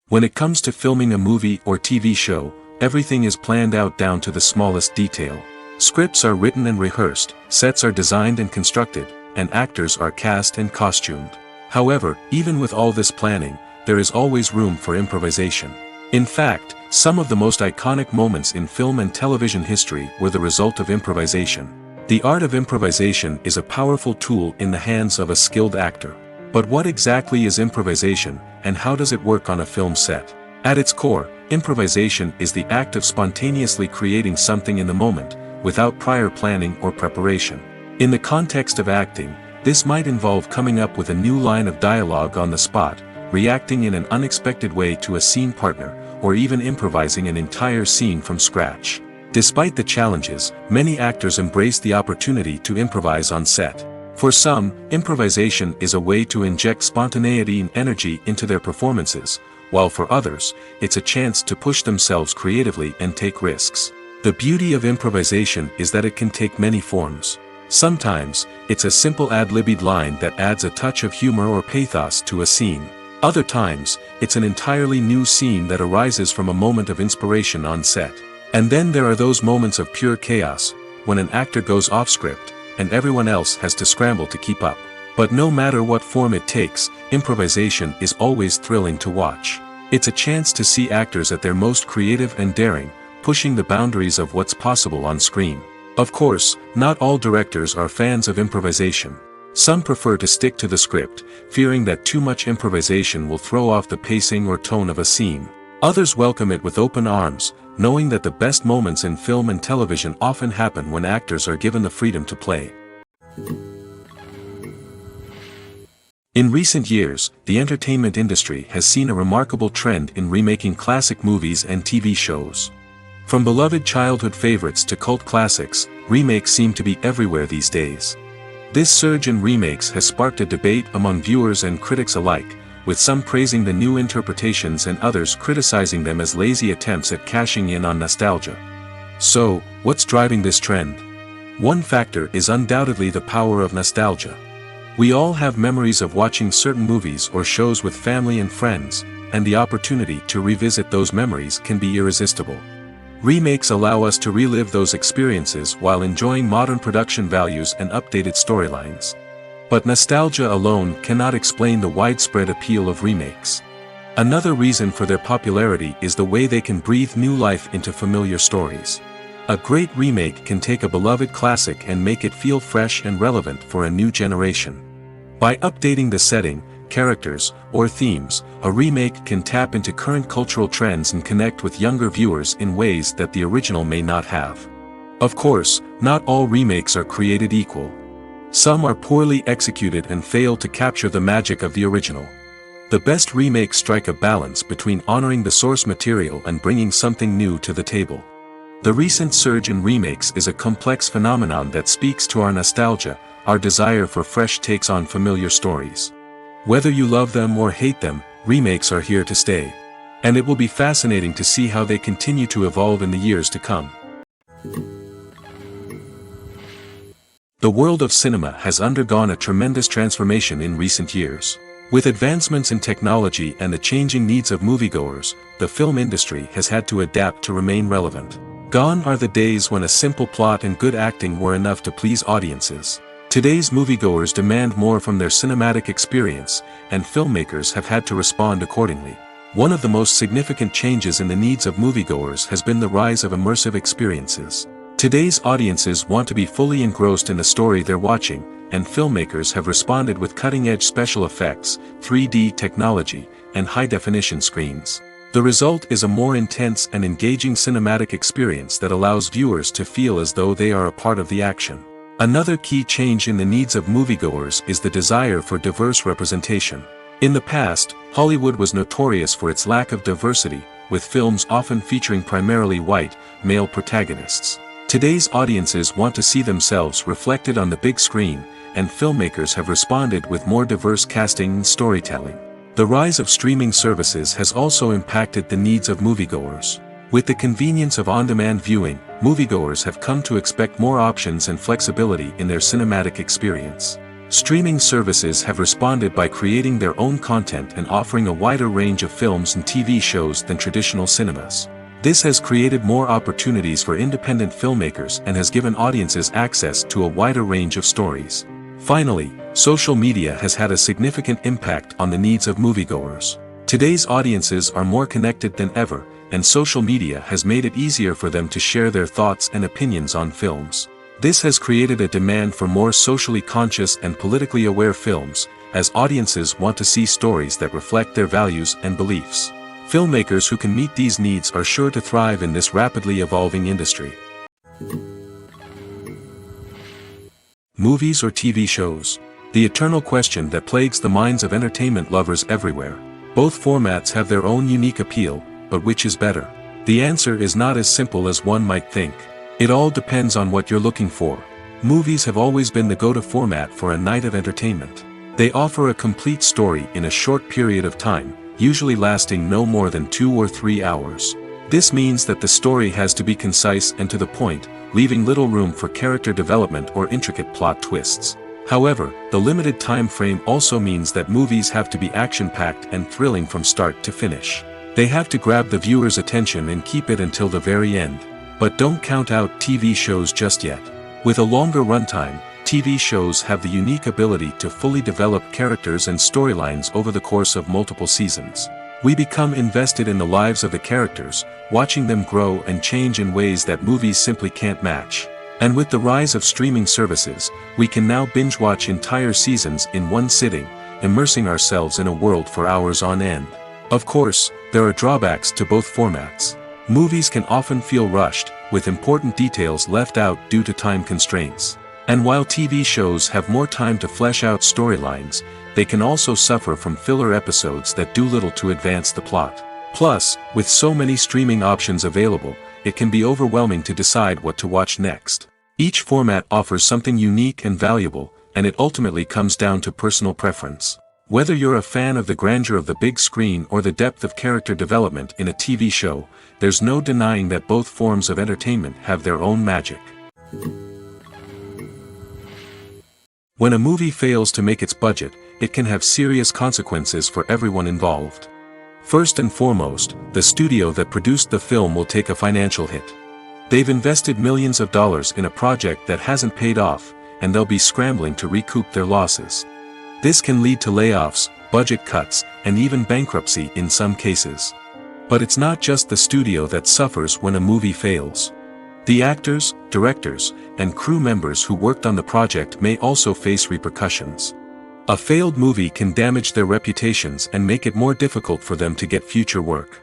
When it comes to filming a movie or TV show, everything is planned out down to the smallest detail. Scripts are written and rehearsed, sets are designed and constructed, and actors are cast and costumed. However, even with all this planning, there is always room for improvisation. In fact, some of the most iconic moments in film and television history were the result of improvisation. The art of improvisation is a powerful tool in the hands of a skilled actor. But what exactly is improvisation, and how does it work on a film set? At its core, improvisation is the act of spontaneously creating something in the moment, without prior planning or preparation. In the context of acting, this might involve coming up with a new line of dialogue on the spot, reacting in an unexpected way to a scene partner, or even improvising an entire scene from scratch. Despite the challenges, many actors embrace the opportunity to improvise on set. For some, improvisation is a way to inject spontaneity and energy into their performances, while for others, it's a chance to push themselves creatively and take risks. The beauty of improvisation is that it can take many forms. Sometimes, it's a simple ad-libbed line that adds a touch of humor or pathos to a scene. Other times, it's an entirely new scene that arises from a moment of inspiration on set. And then there are those moments of pure chaos, when an actor goes off script, and everyone else has to scramble to keep up. But no matter what form it takes, improvisation is always thrilling to watch. It's a chance to see actors at their most creative and daring, pushing the boundaries of what's possible on screen. Of course, not all directors are fans of improvisation. Some prefer to stick to the script, fearing that too much improvisation will throw off the pacing or tone of a scene. Others welcome it with open arms, knowing that the best moments in film and television often happen when actors are given the freedom to play. In recent years, the entertainment industry has seen a remarkable trend in remaking classic movies and TV shows. From beloved childhood favorites to cult classics, remakes seem to be everywhere these days. This surge in remakes has sparked a debate among viewers and critics alike, with some praising the new interpretations and others criticizing them as lazy attempts at cashing in on nostalgia. So, what's driving this trend? One factor is undoubtedly the power of nostalgia. We all have memories of watching certain movies or shows with family and friends, and the opportunity to revisit those memories can be irresistible. Remakes allow us to relive those experiences while enjoying modern production values and updated storylines. But nostalgia alone cannot explain the widespread appeal of remakes. Another reason for their popularity is the way they can breathe new life into familiar stories. A great remake can take a beloved classic and make it feel fresh and relevant for a new generation. By updating the setting, characters, or themes, a remake can tap into current cultural trends and connect with younger viewers in ways that the original may not have. Of course, not all remakes are created equal. Some are poorly executed and fail to capture the magic of the original. The best remakes strike a balance between honoring the source material and bringing something new to the table. The recent surge in remakes is a complex phenomenon that speaks to our nostalgia, our desire for fresh takes on familiar stories. Whether you love them or hate them, remakes are here to stay. And it will be fascinating to see how they continue to evolve in the years to come. The world of cinema has undergone a tremendous transformation in recent years. With advancements in technology and the changing needs of moviegoers, the film industry has had to adapt to remain relevant. Gone are the days when a simple plot and good acting were enough to please audiences. Today's moviegoers demand more from their cinematic experience, and filmmakers have had to respond accordingly. One of the most significant changes in the needs of moviegoers has been the rise of immersive experiences. Today's audiences want to be fully engrossed in the story they're watching, and filmmakers have responded with cutting-edge special effects, 3D technology, and high-definition screens. The result is a more intense and engaging cinematic experience that allows viewers to feel as though they are a part of the action. Another key change in the needs of moviegoers is the desire for diverse representation. In the past, Hollywood was notorious for its lack of diversity, with films often featuring primarily white, male protagonists. Today's audiences want to see themselves reflected on the big screen, and filmmakers have responded with more diverse casting and storytelling. The rise of streaming services has also impacted the needs of moviegoers. With the convenience of on-demand viewing, moviegoers have come to expect more options and flexibility in their cinematic experience. Streaming services have responded by creating their own content and offering a wider range of films and TV shows than traditional cinemas. This has created more opportunities for independent filmmakers and has given audiences access to a wider range of stories. Finally, social media has had a significant impact on the needs of moviegoers. Today's audiences are more connected than ever, and social media has made it easier for them to share their thoughts and opinions on films. This has created a demand for more socially conscious and politically aware films, as audiences want to see stories that reflect their values and beliefs. Filmmakers who can meet these needs are sure to thrive in this rapidly evolving industry. Movies or TV shows? The eternal question that plagues the minds of entertainment lovers everywhere. Both formats have their own unique appeal, but which is better? The answer is not as simple as one might think. It all depends on what you're looking for. Movies have always been the go-to format for a night of entertainment. They offer a complete story in a short period of time, usually lasting no more than 2 or 3 hours. This means that the story has to be concise and to the point, leaving little room for character development or intricate plot twists. However, the limited time frame also means that movies have to be action-packed and thrilling from start to finish. They have to grab the viewer's attention and keep it until the very end. But don't count out TV shows just yet. With a longer runtime, TV shows have the unique ability to fully develop characters and storylines over the course of multiple seasons. We become invested in the lives of the characters, watching them grow and change in ways that movies simply can't match. And with the rise of streaming services, we can now binge-watch entire seasons in one sitting, immersing ourselves in a world for hours on end. Of course, there are drawbacks to both formats. Movies can often feel rushed, with important details left out due to time constraints. And while TV shows have more time to flesh out storylines, they can also suffer from filler episodes that do little to advance the plot. Plus, with so many streaming options available, it can be overwhelming to decide what to watch next. Each format offers something unique and valuable, and it ultimately comes down to personal preference. Whether you're a fan of the grandeur of the big screen or the depth of character development in a TV show, there's no denying that both forms of entertainment have their own magic. When a movie fails to make its budget, it can have serious consequences for everyone involved. First and foremost, the studio that produced the film will take a financial hit. They've invested millions of dollars in a project that hasn't paid off, and they'll be scrambling to recoup their losses. This can lead to layoffs, budget cuts, and even bankruptcy in some cases. But it's not just the studio that suffers when a movie fails. The actors, directors, and crew members who worked on the project may also face repercussions. A failed movie can damage their reputations and make it more difficult for them to get future work.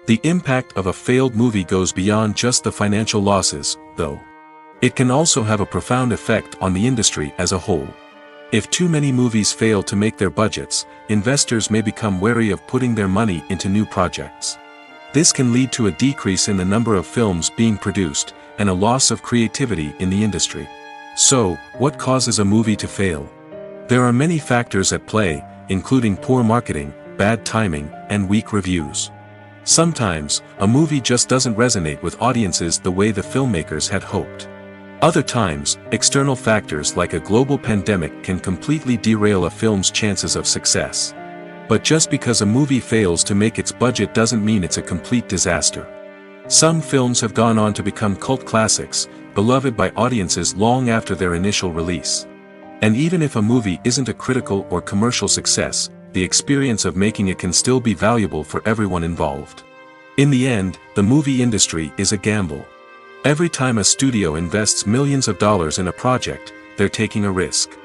The impact of a failed movie goes beyond just the financial losses, though. It can also have a profound effect on the industry as a whole. If too many movies fail to make their budgets, investors may become wary of putting their money into new projects. This can lead to a decrease in the number of films being produced, and a loss of creativity in the industry. So, what causes a movie to fail? There are many factors at play, including poor marketing, bad timing, and weak reviews. Sometimes, a movie just doesn't resonate with audiences the way the filmmakers had hoped. Other times, external factors like a global pandemic can completely derail a film's chances of success. But just because a movie fails to make its budget doesn't mean it's a complete disaster. Some films have gone on to become cult classics, beloved by audiences long after their initial release. And even if a movie isn't a critical or commercial success, the experience of making it can still be valuable for everyone involved. In the end, the movie industry is a gamble. Every time a studio invests millions of dollars in a project, they're taking a risk.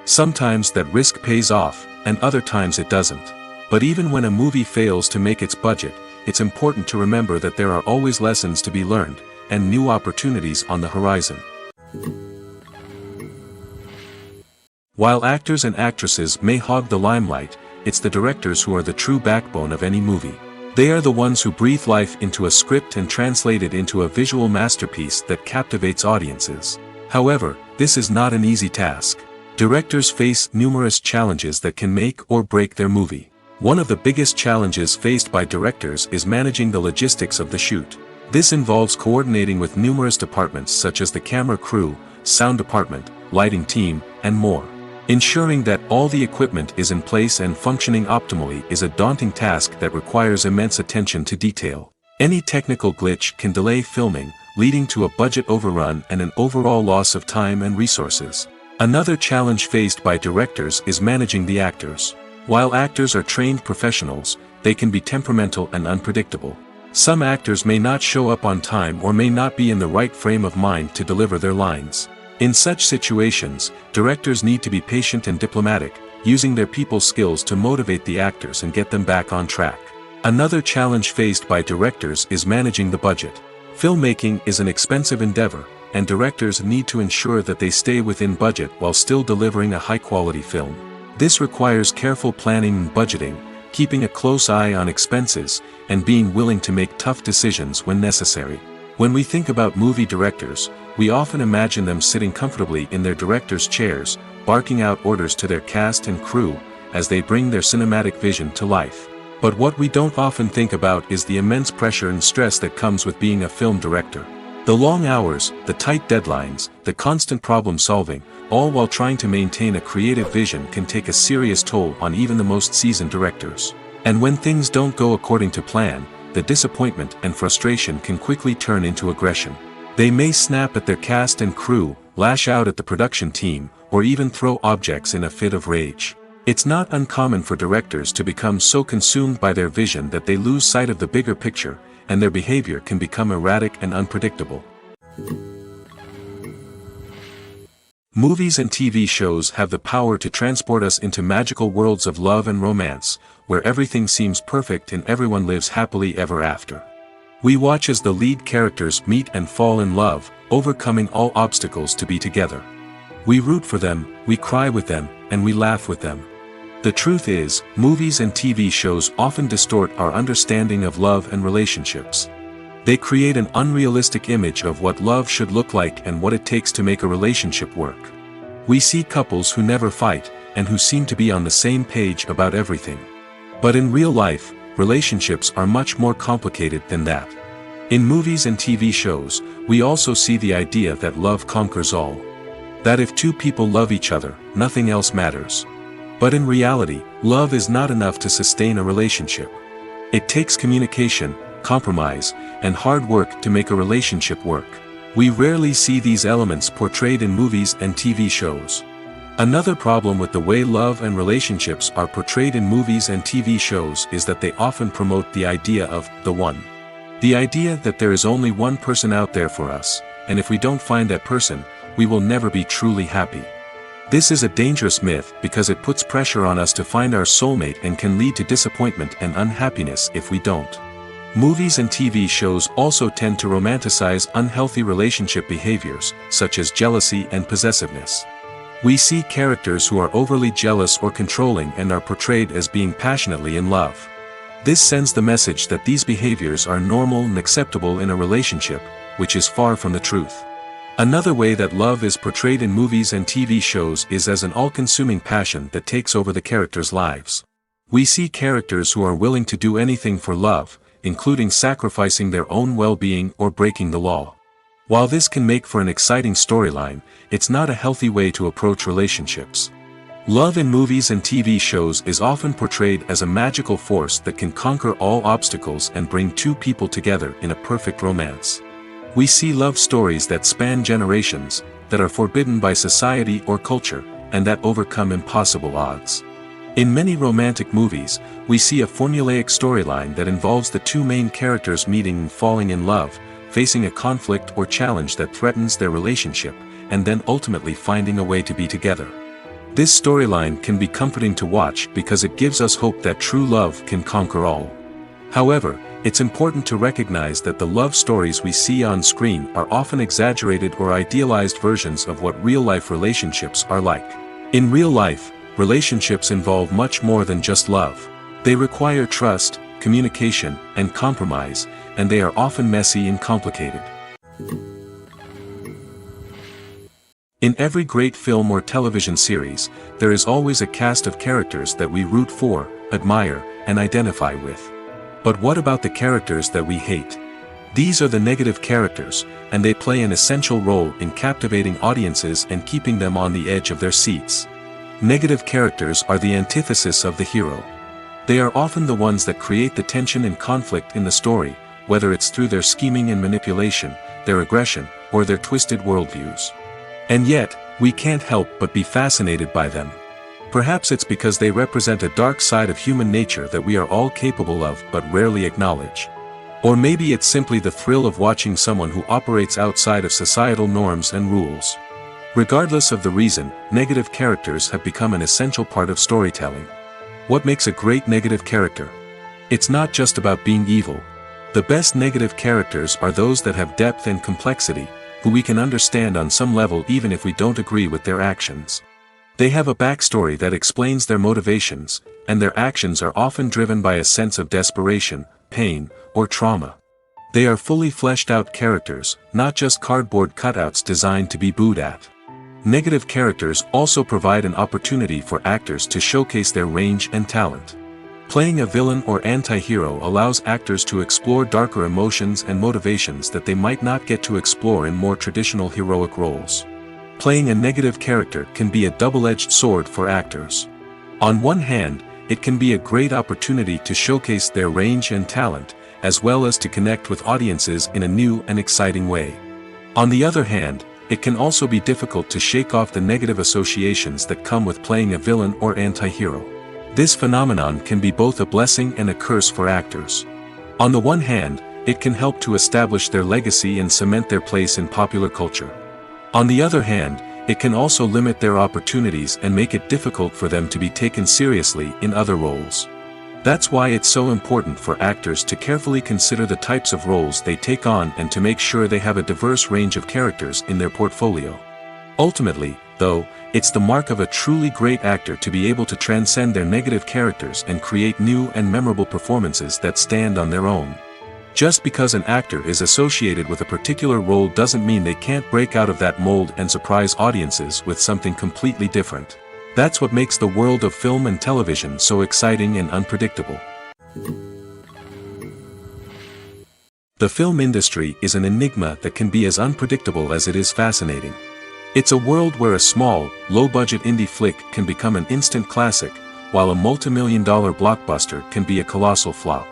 Sometimes that risk pays off, and other times it doesn't. But even when a movie fails to make its budget, it's important to remember that there are always lessons to be learned, and new opportunities on the horizon. While actors and actresses may hog the limelight, it's the directors who are the true backbone of any movie. They are the ones who breathe life into a script and translate it into a visual masterpiece that captivates audiences. However, this is not an easy task. Directors face numerous challenges that can make or break their movie. One of the biggest challenges faced by directors is managing the logistics of the shoot. This involves coordinating with numerous departments such as the camera crew, sound department, lighting team, and more. Ensuring that all the equipment is in place and functioning optimally is a daunting task that requires immense attention to detail. Any technical glitch can delay filming, leading to a budget overrun and an overall loss of time and resources. Another challenge faced by directors is managing the actors. While actors are trained professionals, they can be temperamental and unpredictable. Some actors may not show up on time or may not be in the right frame of mind to deliver their lines. In such situations, directors need to be patient and diplomatic, using their people skills to motivate the actors and get them back on track. Another challenge faced by directors is managing the budget. Filmmaking is an expensive endeavor, and directors need to ensure that they stay within budget while still delivering a high-quality film. This requires careful planning and budgeting, keeping a close eye on expenses, and being willing to make tough decisions when necessary. When we think about movie directors, we often imagine them sitting comfortably in their director's chairs, barking out orders to their cast and crew, as they bring their cinematic vision to life. But what we don't often think about is the immense pressure and stress that comes with being a film director. The long hours, the tight deadlines, the constant problem solving, all while trying to maintain a creative vision can take a serious toll on even the most seasoned directors. And when things don't go according to plan, the disappointment and frustration can quickly turn into aggression. They may snap at their cast and crew, lash out at the production team, or even throw objects in a fit of rage. It's not uncommon for directors to become so consumed by their vision that they lose sight of the bigger picture, and their behavior can become erratic and unpredictable. Movies and TV shows have the power to transport us into magical worlds of love and romance, where everything seems perfect and everyone lives happily ever after. We watch as the lead characters meet and fall in love, overcoming all obstacles to be together. We root for them, we cry with them, and we laugh with them. The truth is, movies and TV shows often distort our understanding of love and relationships. They create an unrealistic image of what love should look like and what it takes to make a relationship work. We see couples who never fight, and who seem to be on the same page about everything. But in real life, relationships are much more complicated than that. In movies and TV shows, we also see the idea that love conquers all. That if two people love each other, nothing else matters. But in reality, love is not enough to sustain a relationship. It takes communication, compromise, and hard work to make a relationship work. We rarely see these elements portrayed in movies and TV shows. Another problem with the way love and relationships are portrayed in movies and TV shows is that they often promote the idea of the one. The idea that there is only one person out there for us, and if we don't find that person, we will never be truly happy. This is a dangerous myth because it puts pressure on us to find our soulmate and can lead to disappointment and unhappiness if we don't. Movies and TV shows also tend to romanticize unhealthy relationship behaviors, such as jealousy and possessiveness. We see characters who are overly jealous or controlling and are portrayed as being passionately in love. This sends the message that these behaviors are normal and acceptable in a relationship, which is far from the truth. Another way that love is portrayed in movies and TV shows is as an all-consuming passion that takes over the characters' lives. We see characters who are willing to do anything for love, including sacrificing their own well-being or breaking the law. While this can make for an exciting storyline, it's not a healthy way to approach relationships. Love in movies and TV shows is often portrayed as a magical force that can conquer all obstacles and bring two people together in a perfect romance. We see love stories that span generations, that are forbidden by society or culture, and that overcome impossible odds. In many romantic movies, we see a formulaic storyline that involves the two main characters meeting and falling in love, facing a conflict or challenge that threatens their relationship, and then ultimately finding a way to be together. This storyline can be comforting to watch because it gives us hope that true love can conquer all. However, it's important to recognize that the love stories we see on screen are often exaggerated or idealized versions of what real-life relationships are like. In real life, relationships involve much more than just love. They require trust, communication, and compromise, and they are often messy and complicated. In every great film or television series, there is always a cast of characters that we root for, admire, and identify with. But what about the characters that we hate? These are the negative characters, and they play an essential role in captivating audiences and keeping them on the edge of their seats. Negative characters are the antithesis of the hero. They are often the ones that create the tension and conflict in the story, whether it's through their scheming and manipulation, their aggression, or their twisted worldviews. And yet, we can't help but be fascinated by them. Perhaps it's because they represent a dark side of human nature that we are all capable of but rarely acknowledge. Or maybe it's simply the thrill of watching someone who operates outside of societal norms and rules. Regardless of the reason, negative characters have become an essential part of storytelling. What makes a great negative character? It's not just about being evil. The best negative characters are those that have depth and complexity, who we can understand on some level even if we don't agree with their actions. They have a backstory that explains their motivations, and their actions are often driven by a sense of desperation, pain, or trauma. They are fully fleshed out characters, not just cardboard cutouts designed to be booed at. Negative characters also provide an opportunity for actors to showcase their range and talent. Playing a villain or anti-hero allows actors to explore darker emotions and motivations that they might not get to explore in more traditional heroic roles. Playing a negative character can be a double-edged sword for actors. On one hand, it can be a great opportunity to showcase their range and talent, as well as to connect with audiences in a new and exciting way. On the other hand, it can also be difficult to shake off the negative associations that come with playing a villain or anti-hero. This phenomenon can be both a blessing and a curse for actors. On the one hand, it can help to establish their legacy and cement their place in popular culture. On the other hand, it can also limit their opportunities and make it difficult for them to be taken seriously in other roles. That's why it's so important for actors to carefully consider the types of roles they take on and to make sure they have a diverse range of characters in their portfolio. Ultimately, though, it's the mark of a truly great actor to be able to transcend their negative characters and create new and memorable performances that stand on their own. Just because an actor is associated with a particular role doesn't mean they can't break out of that mold and surprise audiences with something completely different. That's what makes the world of film and television so exciting and unpredictable. The film industry is an enigma that can be as unpredictable as it is fascinating. It's a world where a small, low-budget indie flick can become an instant classic, while a multi-million-dollar blockbuster can be a colossal flop.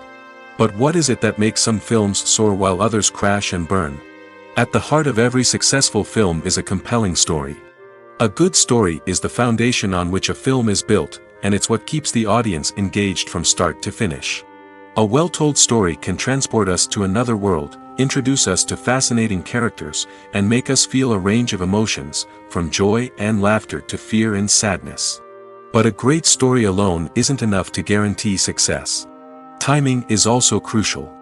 But what is it that makes some films soar while others crash and burn? At the heart of every successful film is a compelling story. A good story is the foundation on which a film is built, and it's what keeps the audience engaged from start to finish. A well-told story can transport us to another world, introduce us to fascinating characters, and make us feel a range of emotions, from joy and laughter to fear and sadness. But a great story alone isn't enough to guarantee success. Timing is also crucial.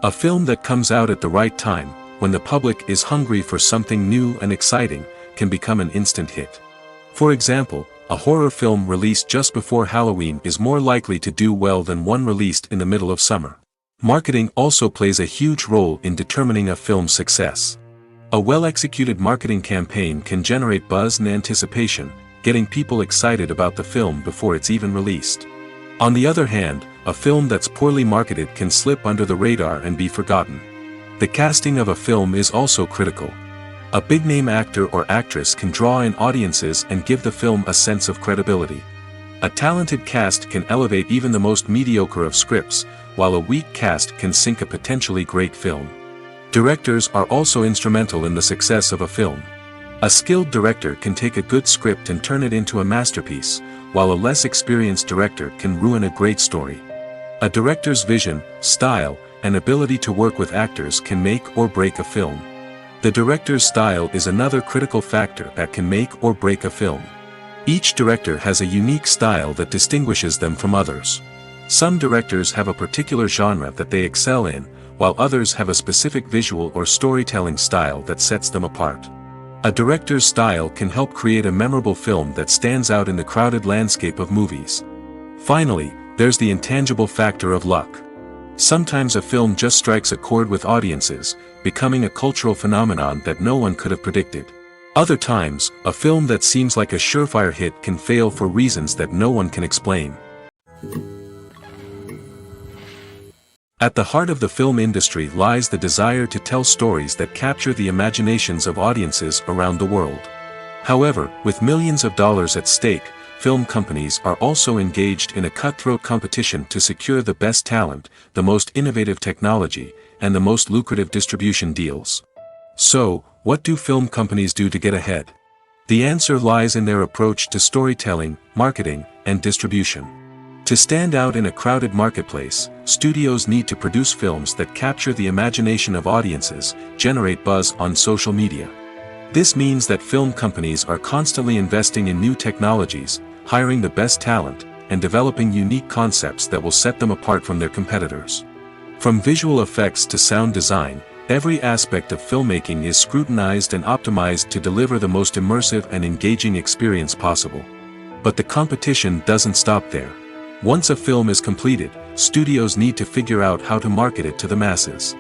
A film that comes out at the right time, when the public is hungry for something new and exciting, can become an instant hit. For example, a horror film released just before Halloween is more likely to do well than one released in the middle of summer. Marketing also plays a huge role in determining a film's success. A well-executed marketing campaign can generate buzz and anticipation, getting people excited about the film before it's even released. On the other hand, a film that's poorly marketed can slip under the radar and be forgotten. The casting of a film is also critical. A big-name actor or actress can draw in audiences and give the film a sense of credibility. A talented cast can elevate even the most mediocre of scripts, while a weak cast can sink a potentially great film. Directors are also instrumental in the success of a film. A skilled director can take a good script and turn it into a masterpiece, while a less experienced director can ruin a great story. A director's vision, style, and ability to work with actors can make or break a film. The director's style is another critical factor that can make or break a film. Each director has a unique style that distinguishes them from others. Some directors have a particular genre that they excel in, while others have a specific visual or storytelling style that sets them apart. A director's style can help create a memorable film that stands out in the crowded landscape of movies. Finally, there's the intangible factor of luck. Sometimes a film just strikes a chord with audiences, becoming a cultural phenomenon that no one could have predicted. Other times, a film that seems like a surefire hit can fail for reasons that no one can explain. At the heart of the film industry lies the desire to tell stories that capture the imaginations of audiences around the world. However, with millions of dollars at stake, film companies are also engaged in a cutthroat competition to secure the best talent, the most innovative technology, and the most lucrative distribution deals. So, what do film companies do to get ahead? The answer lies in their approach to storytelling, marketing, and distribution. To stand out in a crowded marketplace, studios need to produce films that capture the imagination of audiences, generate buzz on social media. This means that film companies are constantly investing in new technologies, hiring the best talent, and developing unique concepts that will set them apart from their competitors. From visual effects to sound design, every aspect of filmmaking is scrutinized and optimized to deliver the most immersive and engaging experience possible. But the competition doesn't stop there. Once a film is completed, studios need to figure out how to market it to the masses.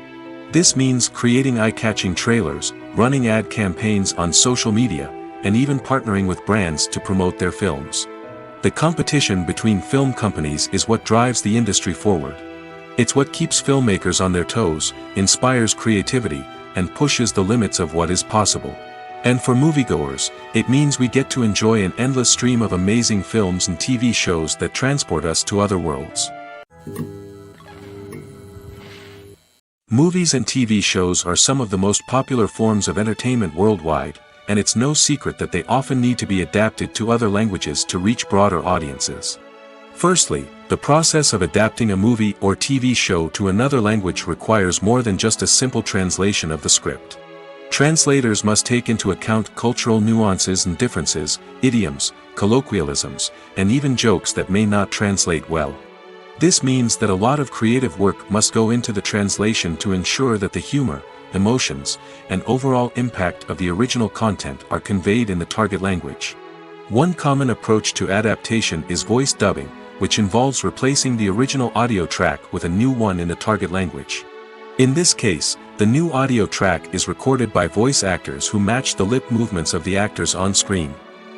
This means creating eye-catching trailers, running ad campaigns on social media, and even partnering with brands to promote their films. The competition between film companies is what drives the industry forward. It's what keeps filmmakers on their toes, inspires creativity, and pushes the limits of what is possible. And for moviegoers, it means we get to enjoy an endless stream of amazing films and TV shows that transport us to other worlds. Movies and TV shows are some of the most popular forms of entertainment worldwide, and it's no secret that they often need to be adapted to other languages to reach broader audiences. Firstly, the process of adapting a movie or TV show to another language requires more than just a simple translation of the script. Translators must take into account cultural nuances and differences, idioms, colloquialisms, and even jokes that may not translate well. This means that a lot of creative work must go into the translation to ensure that the humor, emotions, and overall impact of the original content are conveyed in the target language. One common approach to adaptation is voice dubbing, which involves replacing the original audio track with a new one in the target language. In this case, the new audio track is recorded by voice actors who match the lip movements of the actors on screen.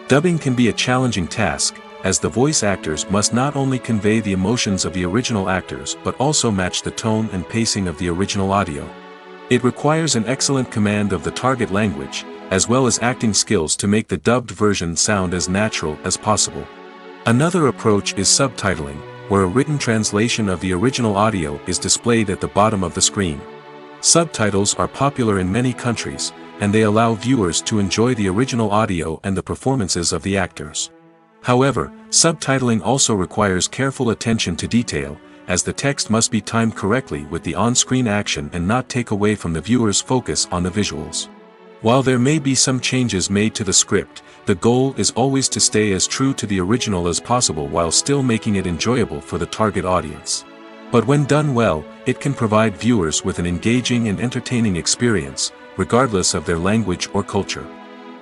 Dubbing can be a challenging task, as the voice actors must not only convey the emotions of the original actors but also match the tone and pacing of the original audio. It requires an excellent command of the target language, as well as acting skills to make the dubbed version sound as natural as possible. Another approach is subtitling, where a written translation of the original audio is displayed at the bottom of the screen. Subtitles are popular in many countries, and they allow viewers to enjoy the original audio and the performances of the actors. However, subtitling also requires careful attention to detail, as the text must be timed correctly with the on-screen action and not take away from the viewer's focus on the visuals. While there may be some changes made to the script, the goal is always to stay as true to the original as possible while still making it enjoyable for the target audience. But when done well, it can provide viewers with an engaging and entertaining experience, regardless of their language or culture.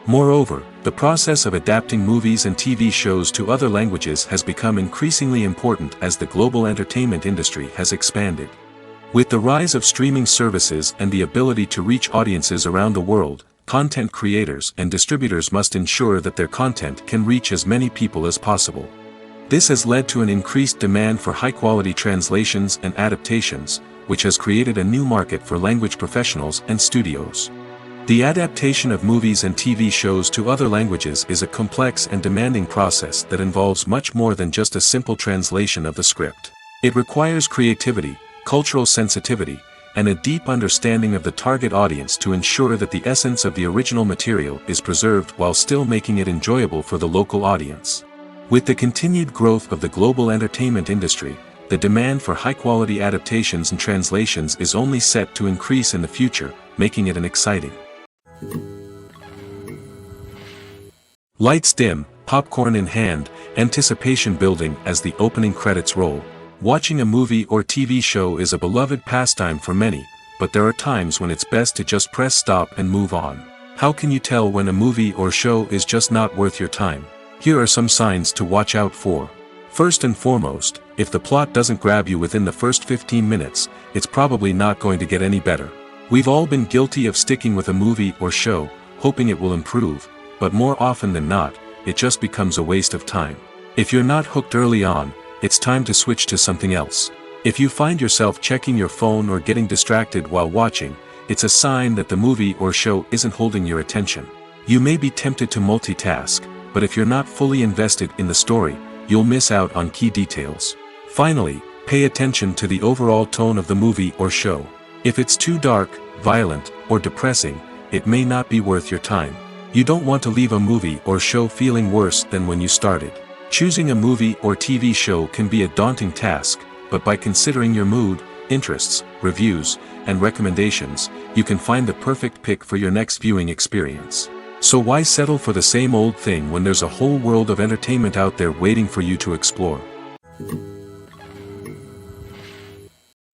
Moreover, the process of adapting movies and TV shows to other languages has become increasingly important as the global entertainment industry has expanded. With the rise of streaming services and the ability to reach audiences around the world, content creators and distributors must ensure that their content can reach as many people as possible. This has led to an increased demand for high-quality translations and adaptations, which has created a new market for language professionals and studios. The adaptation of movies and TV shows to other languages is a complex and demanding process that involves much more than just a simple translation of the script. It requires creativity, cultural sensitivity, and a deep understanding of the target audience to ensure that the essence of the original material is preserved while still making it enjoyable for the local audience. With the continued growth of the global entertainment industry, the demand for high-quality adaptations and translations is only set to increase in the future, making it an exciting. Lights dim, popcorn in hand, anticipation building as the opening credits roll. Watching a movie or TV show is a beloved pastime for many, but there are times when it's best to just press stop and move on. How can you tell when a movie or show is just not worth your time? Here are some signs to watch out for. First and foremost, if the plot doesn't grab you within the first 15 minutes, it's probably not going to get any better. We've all been guilty of sticking with a movie or show, hoping it will improve, but more often than not, it just becomes a waste of time. If you're not hooked early on, it's time to switch to something else. If you find yourself checking your phone or getting distracted while watching, it's a sign that the movie or show isn't holding your attention. You may be tempted to multitask, but if you're not fully invested in the story, you'll miss out on key details. Finally, pay attention to the overall tone of the movie or show. If it's too dark, violent, or depressing, it may not be worth your time. You don't want to leave a movie or show feeling worse than when you started. Choosing a movie or TV show can be a daunting task, but by considering your mood, interests, reviews, and recommendations, you can find the perfect pick for your next viewing experience. So why settle for the same old thing when there's a whole world of entertainment out there waiting for you to explore?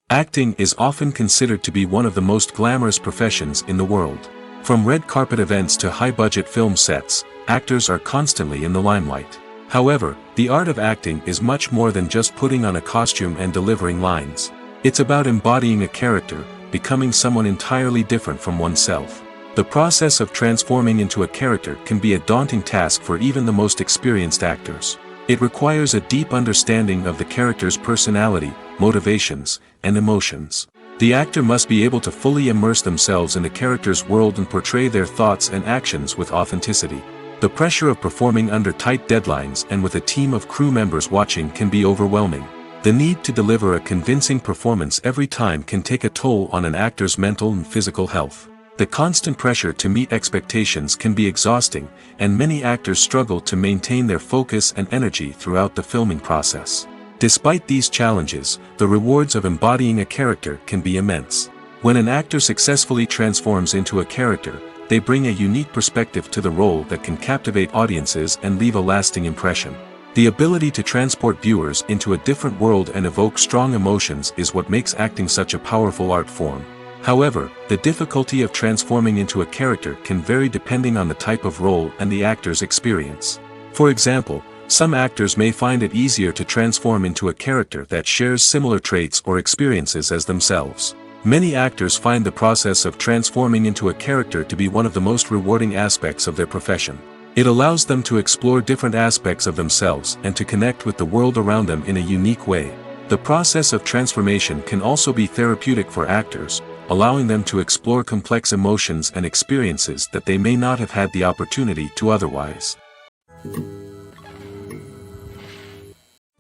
Acting is often considered to be one of the most glamorous professions in the world. From red carpet events to high-budget film sets, actors are constantly in the limelight. However, the art of acting is much more than just putting on a costume and delivering lines. It's about embodying a character, becoming someone entirely different from oneself. The process of transforming into a character can be a daunting task for even the most experienced actors. It requires a deep understanding of the character's personality, motivations, and emotions. The actor must be able to fully immerse themselves in the character's world and portray their thoughts and actions with authenticity. The pressure of performing under tight deadlines and with a team of crew members watching can be overwhelming. The need to deliver a convincing performance every time can take a toll on an actor's mental and physical health. The constant pressure to meet expectations can be exhausting, and many actors struggle to maintain their focus and energy throughout the filming process. Despite these challenges, the rewards of embodying a character can be immense. When an actor successfully transforms into a character, they bring a unique perspective to the role that can captivate audiences and leave a lasting impression. The ability to transport viewers into a different world and evoke strong emotions is what makes acting such a powerful art form. However, the difficulty of transforming into a character can vary depending on the type of role and the actor's experience. For example, some actors may find it easier to transform into a character that shares similar traits or experiences as themselves. Many actors find the process of transforming into a character to be one of the most rewarding aspects of their profession. It allows them to explore different aspects of themselves and to connect with the world around them in a unique way. The process of transformation can also be therapeutic for actors, allowing them to explore complex emotions and experiences that they may not have had the opportunity to otherwise.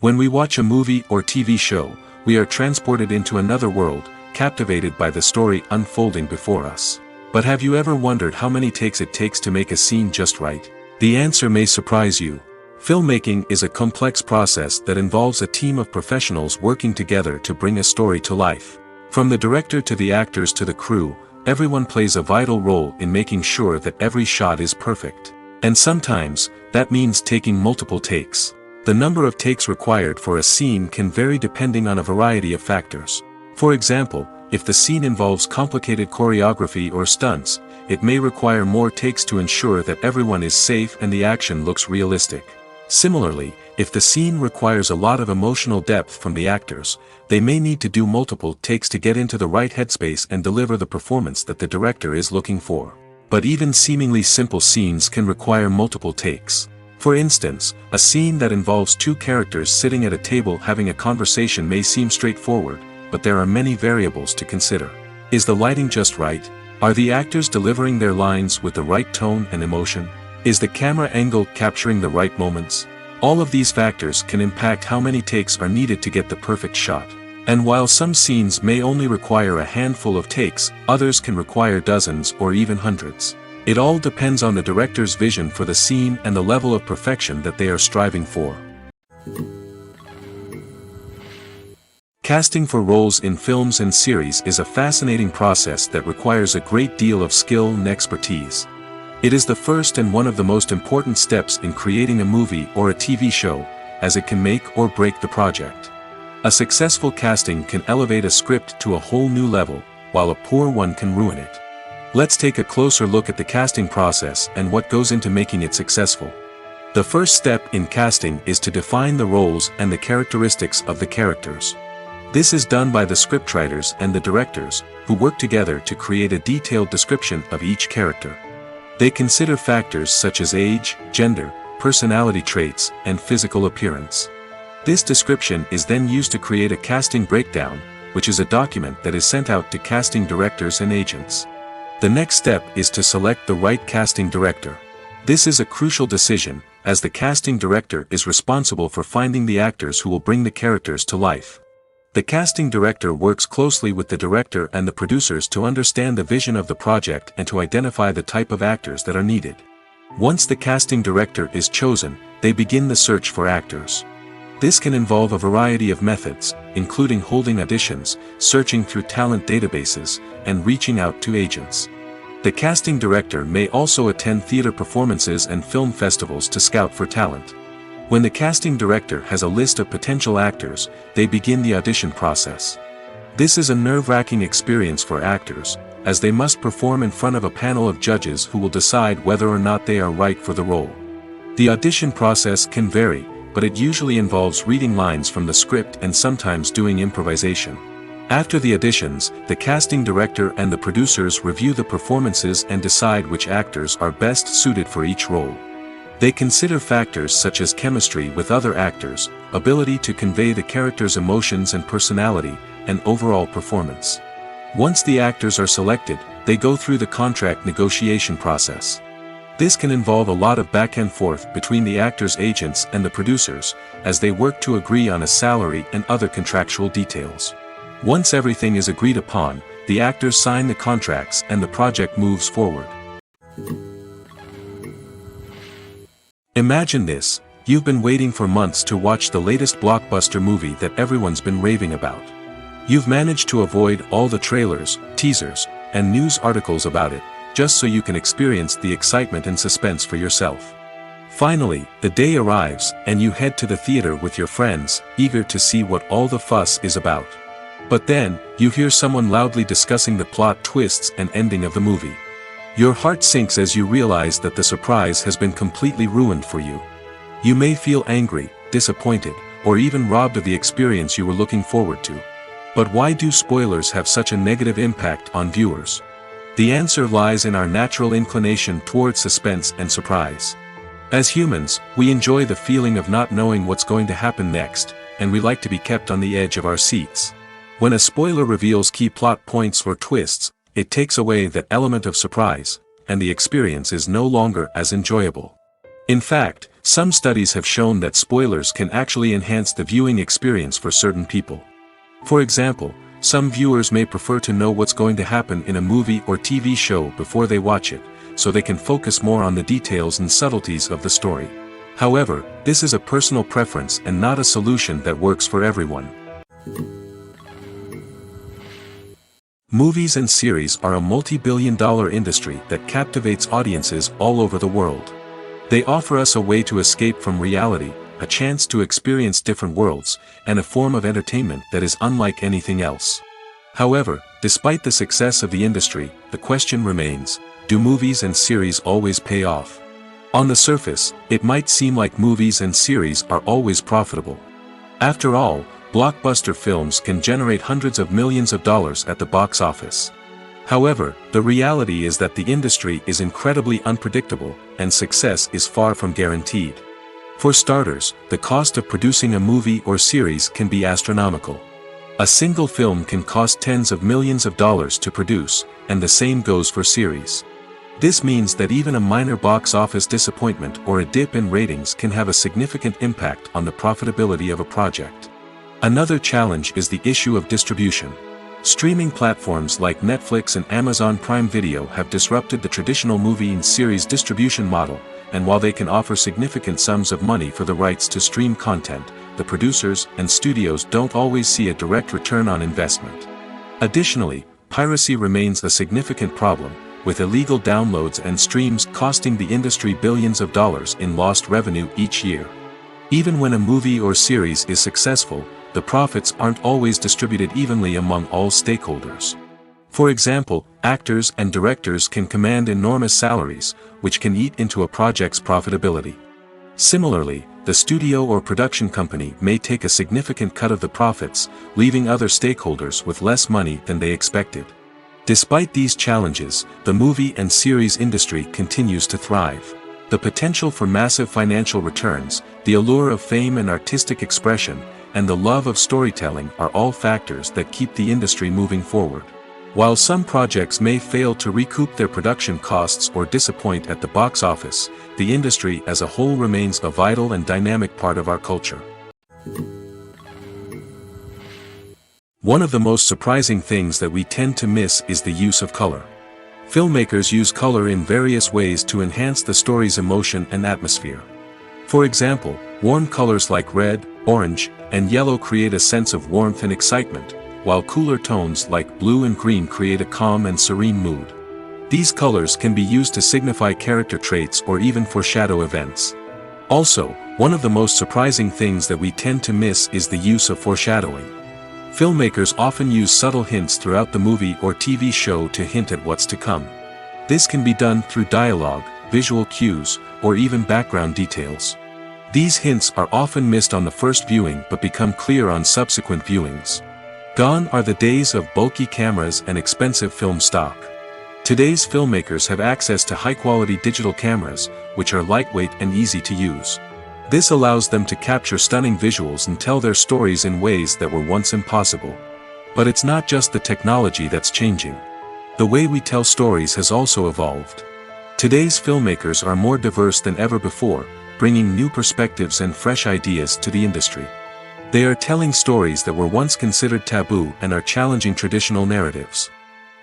When we watch a movie or TV show, we are transported into another world, captivated by the story unfolding before us. But have you ever wondered how many takes it takes to make a scene just right? The answer may surprise you. Filmmaking is a complex process that involves a team of professionals working together to bring a story to life. From the director to the actors to the crew, everyone plays a vital role in making sure that every shot is perfect. And sometimes, that means taking multiple takes. The number of takes required for a scene can vary depending on a variety of factors. For example, if the scene involves complicated choreography or stunts, it may require more takes to ensure that everyone is safe and the action looks realistic. Similarly, if the scene requires a lot of emotional depth from the actors, they may need to do multiple takes to get into the right headspace and deliver the performance that the director is looking for. But even seemingly simple scenes can require multiple takes. For instance, a scene that involves two characters sitting at a table having a conversation may seem straightforward, but there are many variables to consider. Is the lighting just right? Are the actors delivering their lines with the right tone and emotion? Is the camera angle capturing the right moments? All of these factors can impact how many takes are needed to get the perfect shot. And while some scenes may only require a handful of takes, others can require dozens or even hundreds. It all depends on the director's vision for the scene and the level of perfection that they are striving for. Casting for roles in films and series is a fascinating process that requires a great deal of skill and expertise. It is the first and one of the most important steps in creating a movie or a TV show, as it can make or break the project. A successful casting can elevate a script to a whole new level, while a poor one can ruin it. Let's take a closer look at the casting process and what goes into making it successful. The first step in casting is to define the roles and the characteristics of the characters. This is done by the scriptwriters and the directors, who work together to create a detailed description of each character. They consider factors such as age, gender, personality traits, and physical appearance. This description is then used to create a casting breakdown, which is a document that is sent out to casting directors and agents. The next step is to select the right casting director. This is a crucial decision, as the casting director is responsible for finding the actors who will bring the characters to life. The casting director works closely with the director and the producers to understand the vision of the project and to identify the type of actors that are needed. Once the casting director is chosen, they begin the search for actors. This can involve a variety of methods, including holding auditions, searching through talent databases, and reaching out to agents. The casting director may also attend theater performances and film festivals to scout for talent. When the casting director has a list of potential actors, they begin the audition process. This is a nerve-wracking experience for actors, as they must perform in front of a panel of judges who will decide whether or not they are right for the role. The audition process can vary, but it usually involves reading lines from the script and sometimes doing improvisation. After the auditions, the casting director and the producers review the performances and decide which actors are best suited for each role. They consider factors such as chemistry with other actors, ability to convey the character's emotions and personality, and overall performance. Once the actors are selected, they go through the contract negotiation process. This can involve a lot of back and forth between the actors' agents and the producers, as they work to agree on a salary and other contractual details. Once everything is agreed upon, the actors sign the contracts and the project moves forward. Imagine this: you've been waiting for months to watch the latest blockbuster movie that everyone's been raving about. You've managed to avoid all the trailers, teasers, and news articles about it, just so you can experience the excitement and suspense for yourself. Finally, the day arrives, and you head to the theater with your friends, eager to see what all the fuss is about. But then, you hear someone loudly discussing the plot twists and ending of the movie. Your heart sinks as you realize that the surprise has been completely ruined for you. You may feel angry, disappointed, or even robbed of the experience you were looking forward to. But why do spoilers have such a negative impact on viewers? The answer lies in our natural inclination toward suspense and surprise. As humans, we enjoy the feeling of not knowing what's going to happen next, and we like to be kept on the edge of our seats. When a spoiler reveals key plot points or twists, it takes away that element of surprise, and the experience is no longer as enjoyable. In fact, some studies have shown that spoilers can actually enhance the viewing experience for certain people. For example, some viewers may prefer to know what's going to happen in a movie or TV show before they watch it, so they can focus more on the details and subtleties of the story. However, this is a personal preference and not a solution that works for everyone. Movies and series are a multi-billion-dollar industry that captivates audiences all over the world. They offer us a way to escape from reality, a chance to experience different worlds, and a form of entertainment that is unlike anything else. However, despite the success of the industry, the question remains: do movies and series always pay off? On the surface, it might seem like movies and series are always profitable. After all, blockbuster films can generate hundreds of millions of dollars at the box office. However, the reality is that the industry is incredibly unpredictable, and success is far from guaranteed. For starters, the cost of producing a movie or series can be astronomical. A single film can cost tens of millions of dollars to produce, and the same goes for series. This means that even a minor box office disappointment or a dip in ratings can have a significant impact on the profitability of a project. Another challenge is the issue of distribution. Streaming platforms like Netflix and Amazon Prime Video have disrupted the traditional movie and series distribution model, and while they can offer significant sums of money for the rights to stream content, the producers and studios don't always see a direct return on investment. Additionally, piracy remains a significant problem, with illegal downloads and streams costing the industry billions of dollars in lost revenue each year. Even when a movie or series is successful, the profits aren't always distributed evenly among all stakeholders. For example, actors and directors can command enormous salaries, which can eat into a project's profitability. Similarly, the studio or production company may take a significant cut of the profits, leaving other stakeholders with less money than they expected. Despite these challenges, the movie and series industry continues to thrive. The potential for massive financial returns, the allure of fame and artistic expression, and the love of storytelling are all factors that keep the industry moving forward. While some projects may fail to recoup their production costs or disappoint at the box office, the industry as a whole remains a vital and dynamic part of our culture. One of the most surprising things that we tend to miss is the use of color. Filmmakers use color in various ways to enhance the story's emotion and atmosphere. For example, warm colors like red, orange, and yellow create a sense of warmth and excitement, while cooler tones like blue and green create a calm and serene mood. These colors can be used to signify character traits or even foreshadow events. Also, one of the most surprising things that we tend to miss is the use of foreshadowing. Filmmakers often use subtle hints throughout the movie or TV show to hint at what's to come. This can be done through dialogue, visual cues, or even background details. These hints are often missed on the first viewing but become clear on subsequent viewings. Gone are the days of bulky cameras and expensive film stock. Today's filmmakers have access to high-quality digital cameras, which are lightweight and easy to use. This allows them to capture stunning visuals and tell their stories in ways that were once impossible. But it's not just the technology that's changing. The way we tell stories has also evolved. Today's filmmakers are more diverse than ever before, bringing new perspectives and fresh ideas to the industry. They are telling stories that were once considered taboo and are challenging traditional narratives.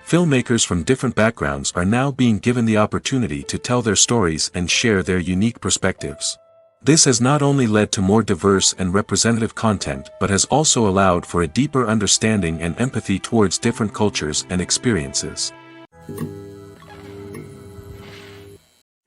Filmmakers from different backgrounds are now being given the opportunity to tell their stories and share their unique perspectives. This has not only led to more diverse and representative content but has also allowed for a deeper understanding and empathy towards different cultures and experiences.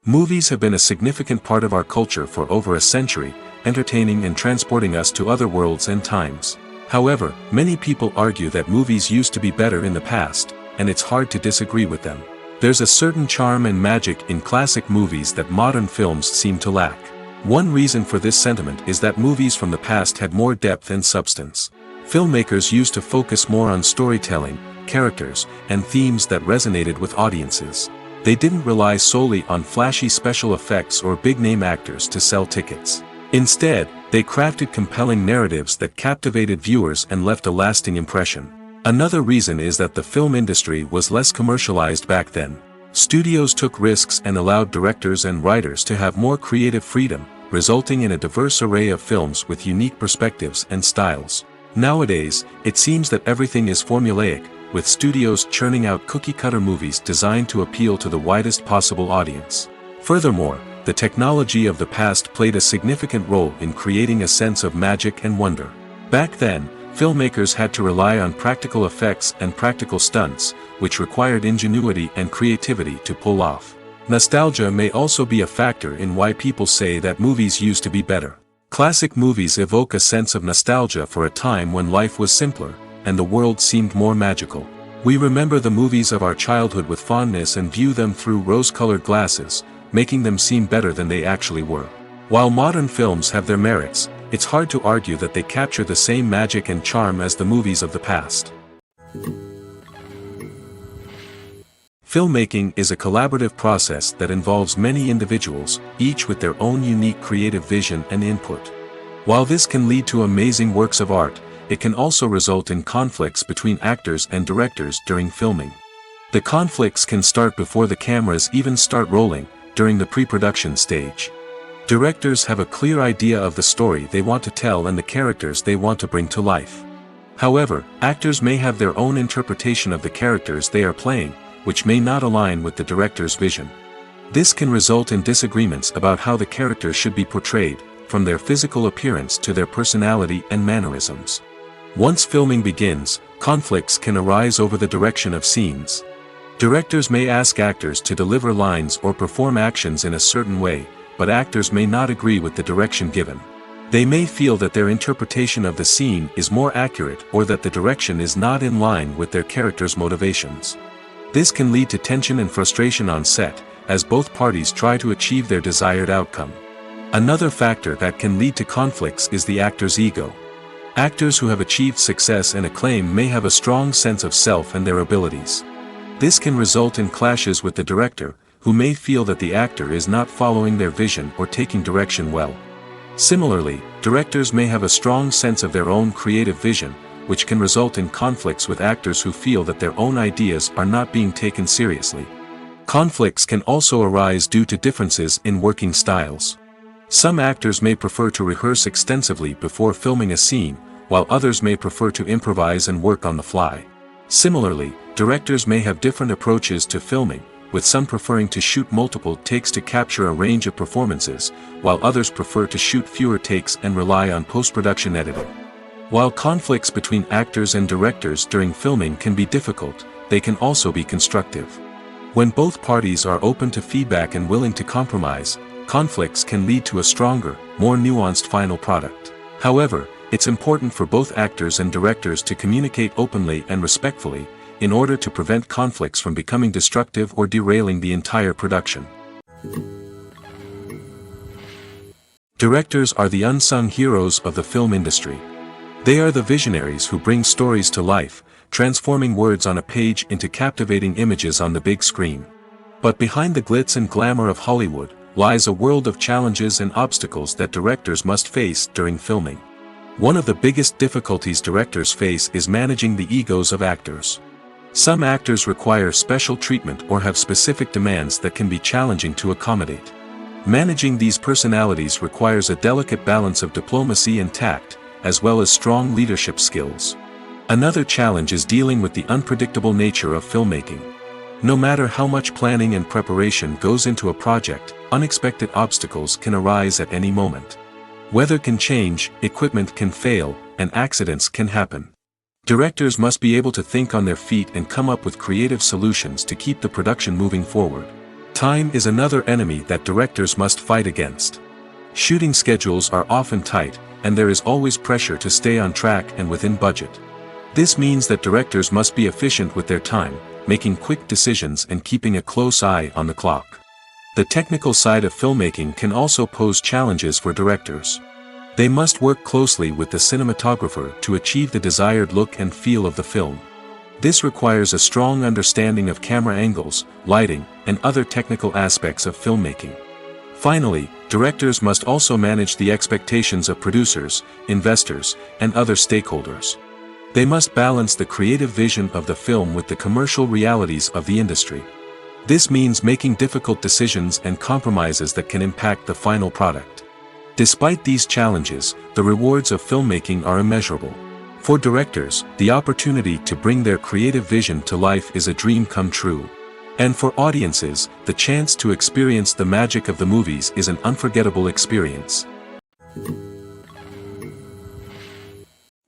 Movies have been a significant part of our culture for over a century, entertaining and transporting us to other worlds and times. However, many people argue that movies used to be better in the past, and it's hard to disagree with them. There's a certain charm and magic in classic movies that modern films seem to lack. One reason for this sentiment is that movies from the past had more depth and substance. Filmmakers used to focus more on storytelling, characters, and themes that resonated with audiences. They didn't rely solely on flashy special effects or big-name actors to sell tickets. Instead, they crafted compelling narratives that captivated viewers and left a lasting impression. Another reason is that the film industry was less commercialized back then. Studios took risks and allowed directors and writers to have more creative freedom, resulting in a diverse array of films with unique perspectives and styles. Nowadays, it seems that everything is formulaic, with studios churning out cookie-cutter movies designed to appeal to the widest possible audience. Furthermore, the technology of the past played a significant role in creating a sense of magic and wonder. Back then, filmmakers had to rely on practical effects and practical stunts, which required ingenuity and creativity to pull off. Nostalgia may also be a factor in why people say that movies used to be better. Classic movies evoke a sense of nostalgia for a time when life was simpler, and the world seemed more magical. We remember the movies of our childhood with fondness and view them through rose-colored glasses, making them seem better than they actually were. While modern films have their merits, it's hard to argue that they capture the same magic and charm as the movies of the past. Filmmaking is a collaborative process that involves many individuals, each with their own unique creative vision and input. While this can lead to amazing works of art, it can also result in conflicts between actors and directors during filming. The conflicts can start before the cameras even start rolling, during the pre-production stage. Directors have a clear idea of the story they want to tell and the characters they want to bring to life. However, actors may have their own interpretation of the characters they are playing, which may not align with the director's vision. This can result in disagreements about how the characters should be portrayed, from their physical appearance to their personality and mannerisms. Once filming begins, conflicts can arise over the direction of scenes. Directors may ask actors to deliver lines or perform actions in a certain way, but actors may not agree with the direction given. They may feel that their interpretation of the scene is more accurate or that the direction is not in line with their character's motivations. This can lead to tension and frustration on set, as both parties try to achieve their desired outcome. Another factor that can lead to conflicts is the actor's ego. Actors who have achieved success and acclaim may have a strong sense of self and their abilities. This can result in clashes with the director, who may feel that the actor is not following their vision or taking direction well. Similarly, directors may have a strong sense of their own creative vision, which can result in conflicts with actors who feel that their own ideas are not being taken seriously. Conflicts can also arise due to differences in working styles. Some actors may prefer to rehearse extensively before filming a scene, while others may prefer to improvise and work on the fly. Similarly, directors may have different approaches to filming, with some preferring to shoot multiple takes to capture a range of performances, while others prefer to shoot fewer takes and rely on post-production editing. While conflicts between actors and directors during filming can be difficult, they can also be constructive. When both parties are open to feedback and willing to compromise, conflicts can lead to a stronger, more nuanced final product. However, it's important for both actors and directors to communicate openly and respectfully, in order to prevent conflicts from becoming destructive or derailing the entire production. Directors are the unsung heroes of the film industry. They are the visionaries who bring stories to life, transforming words on a page into captivating images on the big screen. But behind the glitz and glamour of Hollywood, lies a world of challenges and obstacles that directors must face during filming. One of the biggest difficulties directors face is managing the egos of actors. Some actors require special treatment or have specific demands that can be challenging to accommodate. Managing these personalities requires a delicate balance of diplomacy and tact, as well as strong leadership skills. Another challenge is dealing with the unpredictable nature of filmmaking. No matter how much planning and preparation goes into a project, unexpected obstacles can arise at any moment. Weather can change, equipment can fail, and accidents can happen. Directors must be able to think on their feet and come up with creative solutions to keep the production moving forward. Time is another enemy that directors must fight against. Shooting schedules are often tight, and there is always pressure to stay on track and within budget. This means that directors must be efficient with their time, making quick decisions and keeping a close eye on the clock. The technical side of filmmaking can also pose challenges for directors. They must work closely with the cinematographer to achieve the desired look and feel of the film. This requires a strong understanding of camera angles, lighting, and other technical aspects of filmmaking. Finally, directors must also manage the expectations of producers, investors, and other stakeholders. They must balance the creative vision of the film with the commercial realities of the industry. This means making difficult decisions and compromises that can impact the final product. Despite these challenges, the rewards of filmmaking are immeasurable. For directors, the opportunity to bring their creative vision to life is a dream come true. And for audiences, the chance to experience the magic of the movies is an unforgettable experience.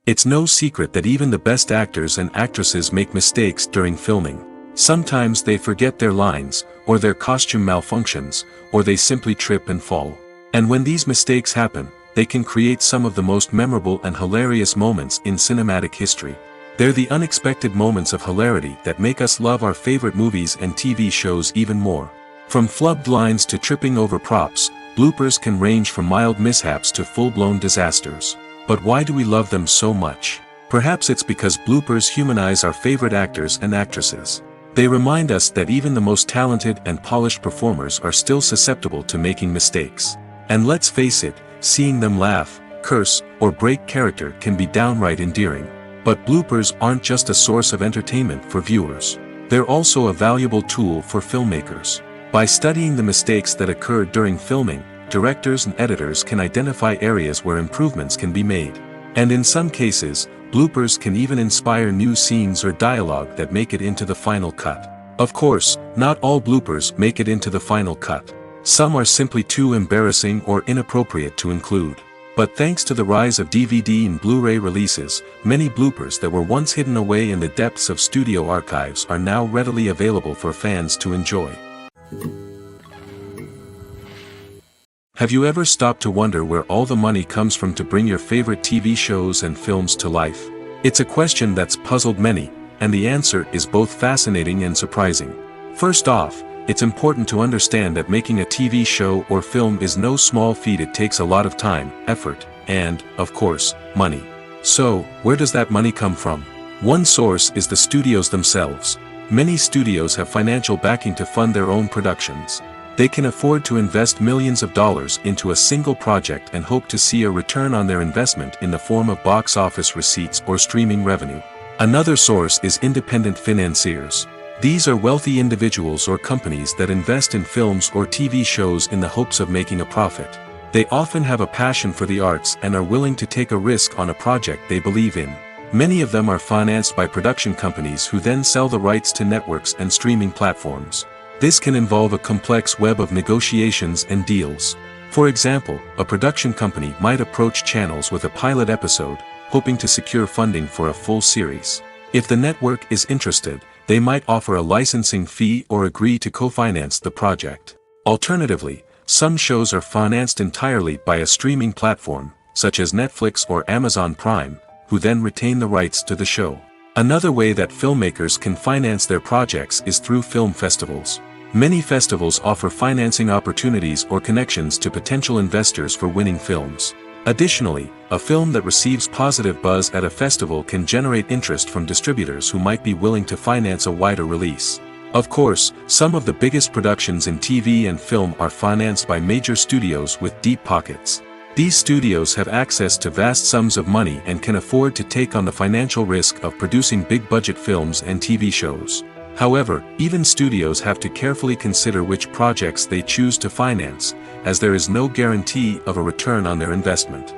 It's no secret that even the best actors and actresses make mistakes during filming. Sometimes they forget their lines, or their costume malfunctions, or they simply trip and fall. And when these mistakes happen, they can create some of the most memorable and hilarious moments in cinematic history. They're the unexpected moments of hilarity that make us love our favorite movies and TV shows even more. From flubbed lines to tripping over props, bloopers can range from mild mishaps to full-blown disasters. But why do we love them so much? Perhaps it's because bloopers humanize our favorite actors and actresses. They remind us that even the most talented and polished performers are still susceptible to making mistakes. And let's face it, seeing them laugh, curse, or break character can be downright endearing. But bloopers aren't just a source of entertainment for viewers. They're also a valuable tool for filmmakers. By studying the mistakes that occurred during filming, directors and editors can identify areas where improvements can be made. And in some cases, bloopers can even inspire new scenes or dialogue that make it into the final cut. Of course, not all bloopers make it into the final cut. Some are simply too embarrassing or inappropriate to include. But thanks to the rise of DVD and Blu-ray releases, many bloopers that were once hidden away in the depths of studio archives are now readily available for fans to enjoy. Have you ever stopped to wonder where all the money comes from to bring your favorite TV shows and films to life? It's a question that's puzzled many, and the answer is both fascinating and surprising. First off, it's important to understand that making a TV show or film is no small feat. It takes a lot of time, effort, and, of course, money. So, where does that money come from? One source is the studios themselves. Many studios have financial backing to fund their own productions. They can afford to invest millions of dollars into a single project and hope to see a return on their investment in the form of box office receipts or streaming revenue. Another source is independent financiers. These are wealthy individuals or companies that invest in films or TV shows in the hopes of making a profit. They often have a passion for the arts and are willing to take a risk on a project they believe in. Many of them are financed by production companies who then sell the rights to networks and streaming platforms. This can involve a complex web of negotiations and deals. For example, a production company might approach channels with a pilot episode, hoping to secure funding for a full series. If the network is interested, they might offer a licensing fee or agree to co-finance the project. Alternatively, some shows are financed entirely by a streaming platform, such as Netflix or Amazon Prime, who then retain the rights to the show. Another way that filmmakers can finance their projects is through film festivals. Many festivals offer financing opportunities or connections to potential investors for winning films. Additionally, a film that receives positive buzz at a festival can generate interest from distributors who might be willing to finance a wider release. Of course, some of the biggest productions in TV and film are financed by major studios with deep pockets. These studios have access to vast sums of money and can afford to take on the financial risk of producing big-budget films and TV shows. However, even studios have to carefully consider which projects they choose to finance, as there is no guarantee of a return on their investment.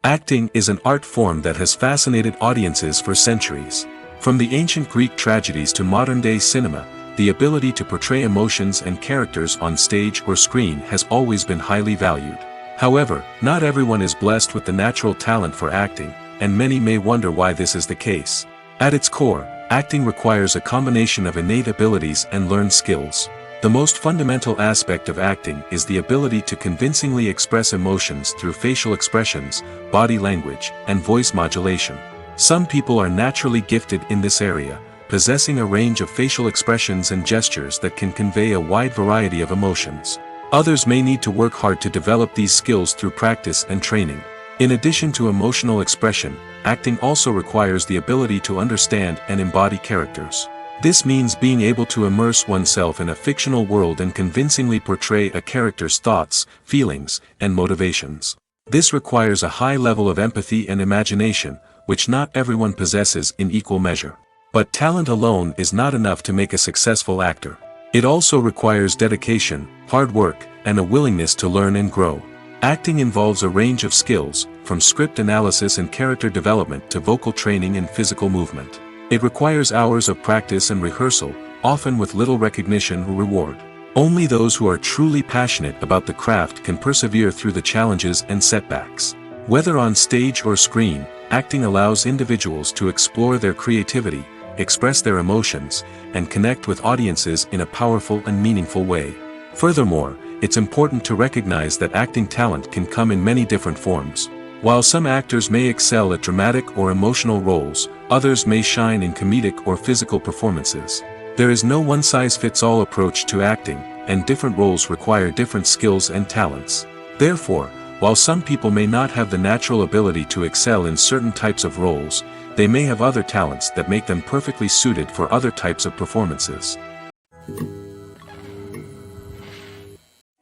Acting is an art form that has fascinated audiences for centuries. From the ancient Greek tragedies to modern-day cinema, the ability to portray emotions and characters on stage or screen has always been highly valued. However, not everyone is blessed with the natural talent for acting, and many may wonder why this is the case. At its core, acting requires a combination of innate abilities and learned skills. The most fundamental aspect of acting is the ability to convincingly express emotions through facial expressions, body language, and voice modulation. Some people are naturally gifted in this area, possessing a range of facial expressions and gestures that can convey a wide variety of emotions. Others may need to work hard to develop these skills through practice and training. In addition to emotional expression, acting also requires the ability to understand and embody characters. This means being able to immerse oneself in a fictional world and convincingly portray a character's thoughts, feelings, and motivations. This requires a high level of empathy and imagination, which not everyone possesses in equal measure. But talent alone is not enough to make a successful actor. It also requires dedication, hard work, and a willingness to learn and grow. Acting involves a range of skills, from script analysis and character development to vocal training and physical movement. It requires hours of practice and rehearsal, often with little recognition or reward. Only those who are truly passionate about the craft can persevere through the challenges and setbacks. Whether on stage or screen, acting allows individuals to explore their creativity, express their emotions, and connect with audiences in a powerful and meaningful way. Furthermore, it's important to recognize that acting talent can come in many different forms. While some actors may excel at dramatic or emotional roles, others may shine in comedic or physical performances. There is no one-size-fits-all approach to acting, and different roles require different skills and talents. Therefore, while some people may not have the natural ability to excel in certain types of roles, they may have other talents that make them perfectly suited for other types of performances.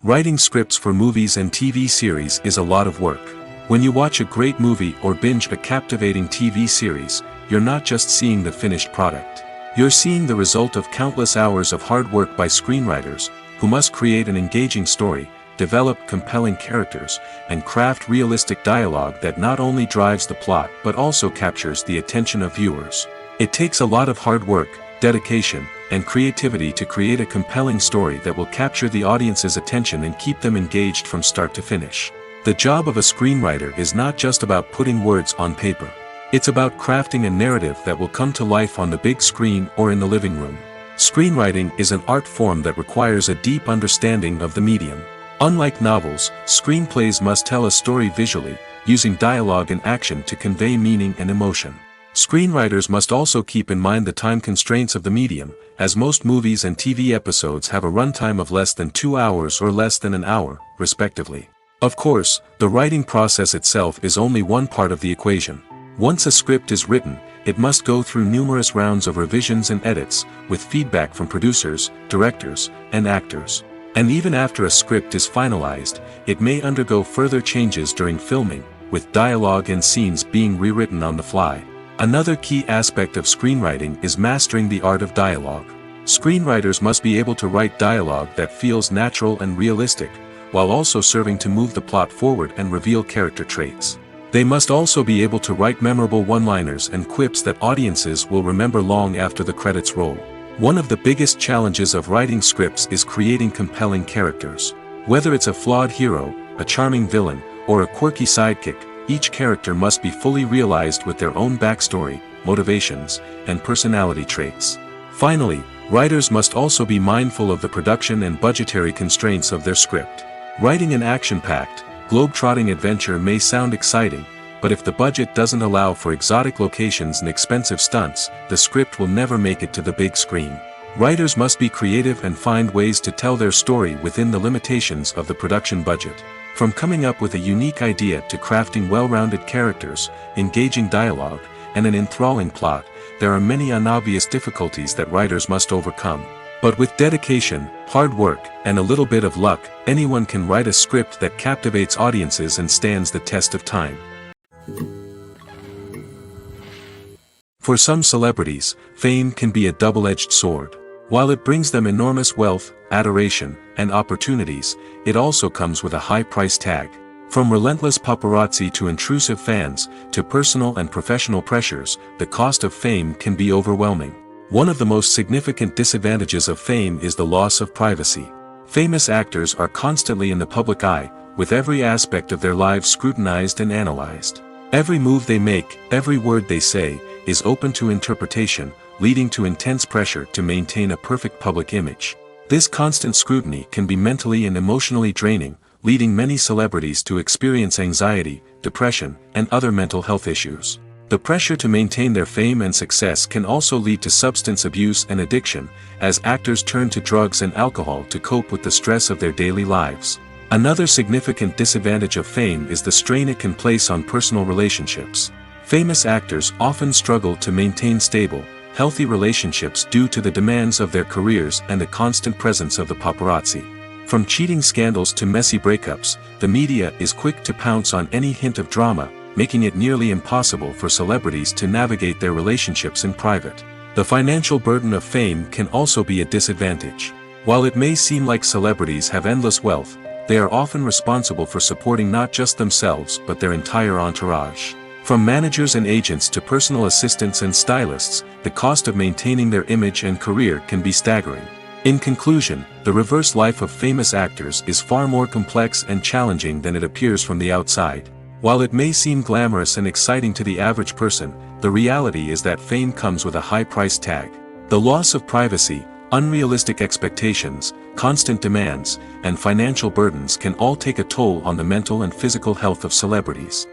Writing scripts for movies and TV series is a lot of work. When you watch a great movie or binge a captivating TV series, you're not just seeing the finished product. You're seeing the result of countless hours of hard work by screenwriters, who must create an engaging story, develop compelling characters, and craft realistic dialogue that not only drives the plot but also captures the attention of viewers. It takes a lot of hard work, dedication, and creativity to create a compelling story that will capture the audience's attention and keep them engaged from start to finish. The job of a screenwriter is not just about putting words on paper. It's about crafting a narrative that will come to life on the big screen or in the living room. Screenwriting is an art form that requires a deep understanding of the medium. Unlike novels, screenplays must tell a story visually, using dialogue and action to convey meaning and emotion. Screenwriters must also keep in mind the time constraints of the medium, as most movies and TV episodes have a runtime of less than 2 hours or less than an hour, respectively. Of course, the writing process itself is only one part of the equation. Once a script is written, it must go through numerous rounds of revisions and edits, with feedback from producers, directors, and actors. And even after a script is finalized, it may undergo further changes during filming, with dialogue and scenes being rewritten on the fly. Another key aspect of screenwriting is mastering the art of dialogue. Screenwriters must be able to write dialogue that feels natural and realistic, while also serving to move the plot forward and reveal character traits. They must also be able to write memorable one-liners and quips that audiences will remember long after the credits roll. One of the biggest challenges of writing scripts is creating compelling characters. Whether it's a flawed hero, a charming villain, or a quirky sidekick, each character must be fully realized with their own backstory, motivations, and personality traits. Finally, writers must also be mindful of the production and budgetary constraints of their script. Writing an action-packed, globe-trotting adventure may sound exciting, but if the budget doesn't allow for exotic locations and expensive stunts, the script will never make it to the big screen. Writers must be creative and find ways to tell their story within the limitations of the production budget. From coming up with a unique idea to crafting well-rounded characters, engaging dialogue, and an enthralling plot, there are many unobvious difficulties that writers must overcome. But with dedication, hard work, and a little bit of luck, anyone can write a script that captivates audiences and stands the test of time. For some celebrities, fame can be a double-edged sword. While it brings them enormous wealth, adoration, and opportunities, it also comes with a high price tag. From relentless paparazzi to intrusive fans, to personal and professional pressures, the cost of fame can be overwhelming. One of the most significant disadvantages of fame is the loss of privacy. Famous actors are constantly in the public eye, with every aspect of their lives scrutinized and analyzed. Every move they make, every word they say, is open to interpretation, leading to intense pressure to maintain a perfect public image. This constant scrutiny can be mentally and emotionally draining, leading many celebrities to experience anxiety, depression, and other mental health issues. The pressure to maintain their fame and success can also lead to substance abuse and addiction, as actors turn to drugs and alcohol to cope with the stress of their daily lives. Another significant disadvantage of fame is the strain it can place on personal relationships. Famous actors often struggle to maintain stable, healthy relationships due to the demands of their careers and the constant presence of the paparazzi. From cheating scandals to messy breakups, the media is quick to pounce on any hint of drama, making it nearly impossible for celebrities to navigate their relationships in private. The financial burden of fame can also be a disadvantage. While it may seem like celebrities have endless wealth, they are often responsible for supporting not just themselves but their entire entourage. From managers and agents to personal assistants and stylists, the cost of maintaining their image and career can be staggering. In conclusion, the reverse life of famous actors is far more complex and challenging than it appears from the outside. While it may seem glamorous and exciting to the average person, the reality is that fame comes with a high price tag. The loss of privacy, unrealistic expectations, constant demands, and financial burdens can all take a toll on the mental and physical health of celebrities.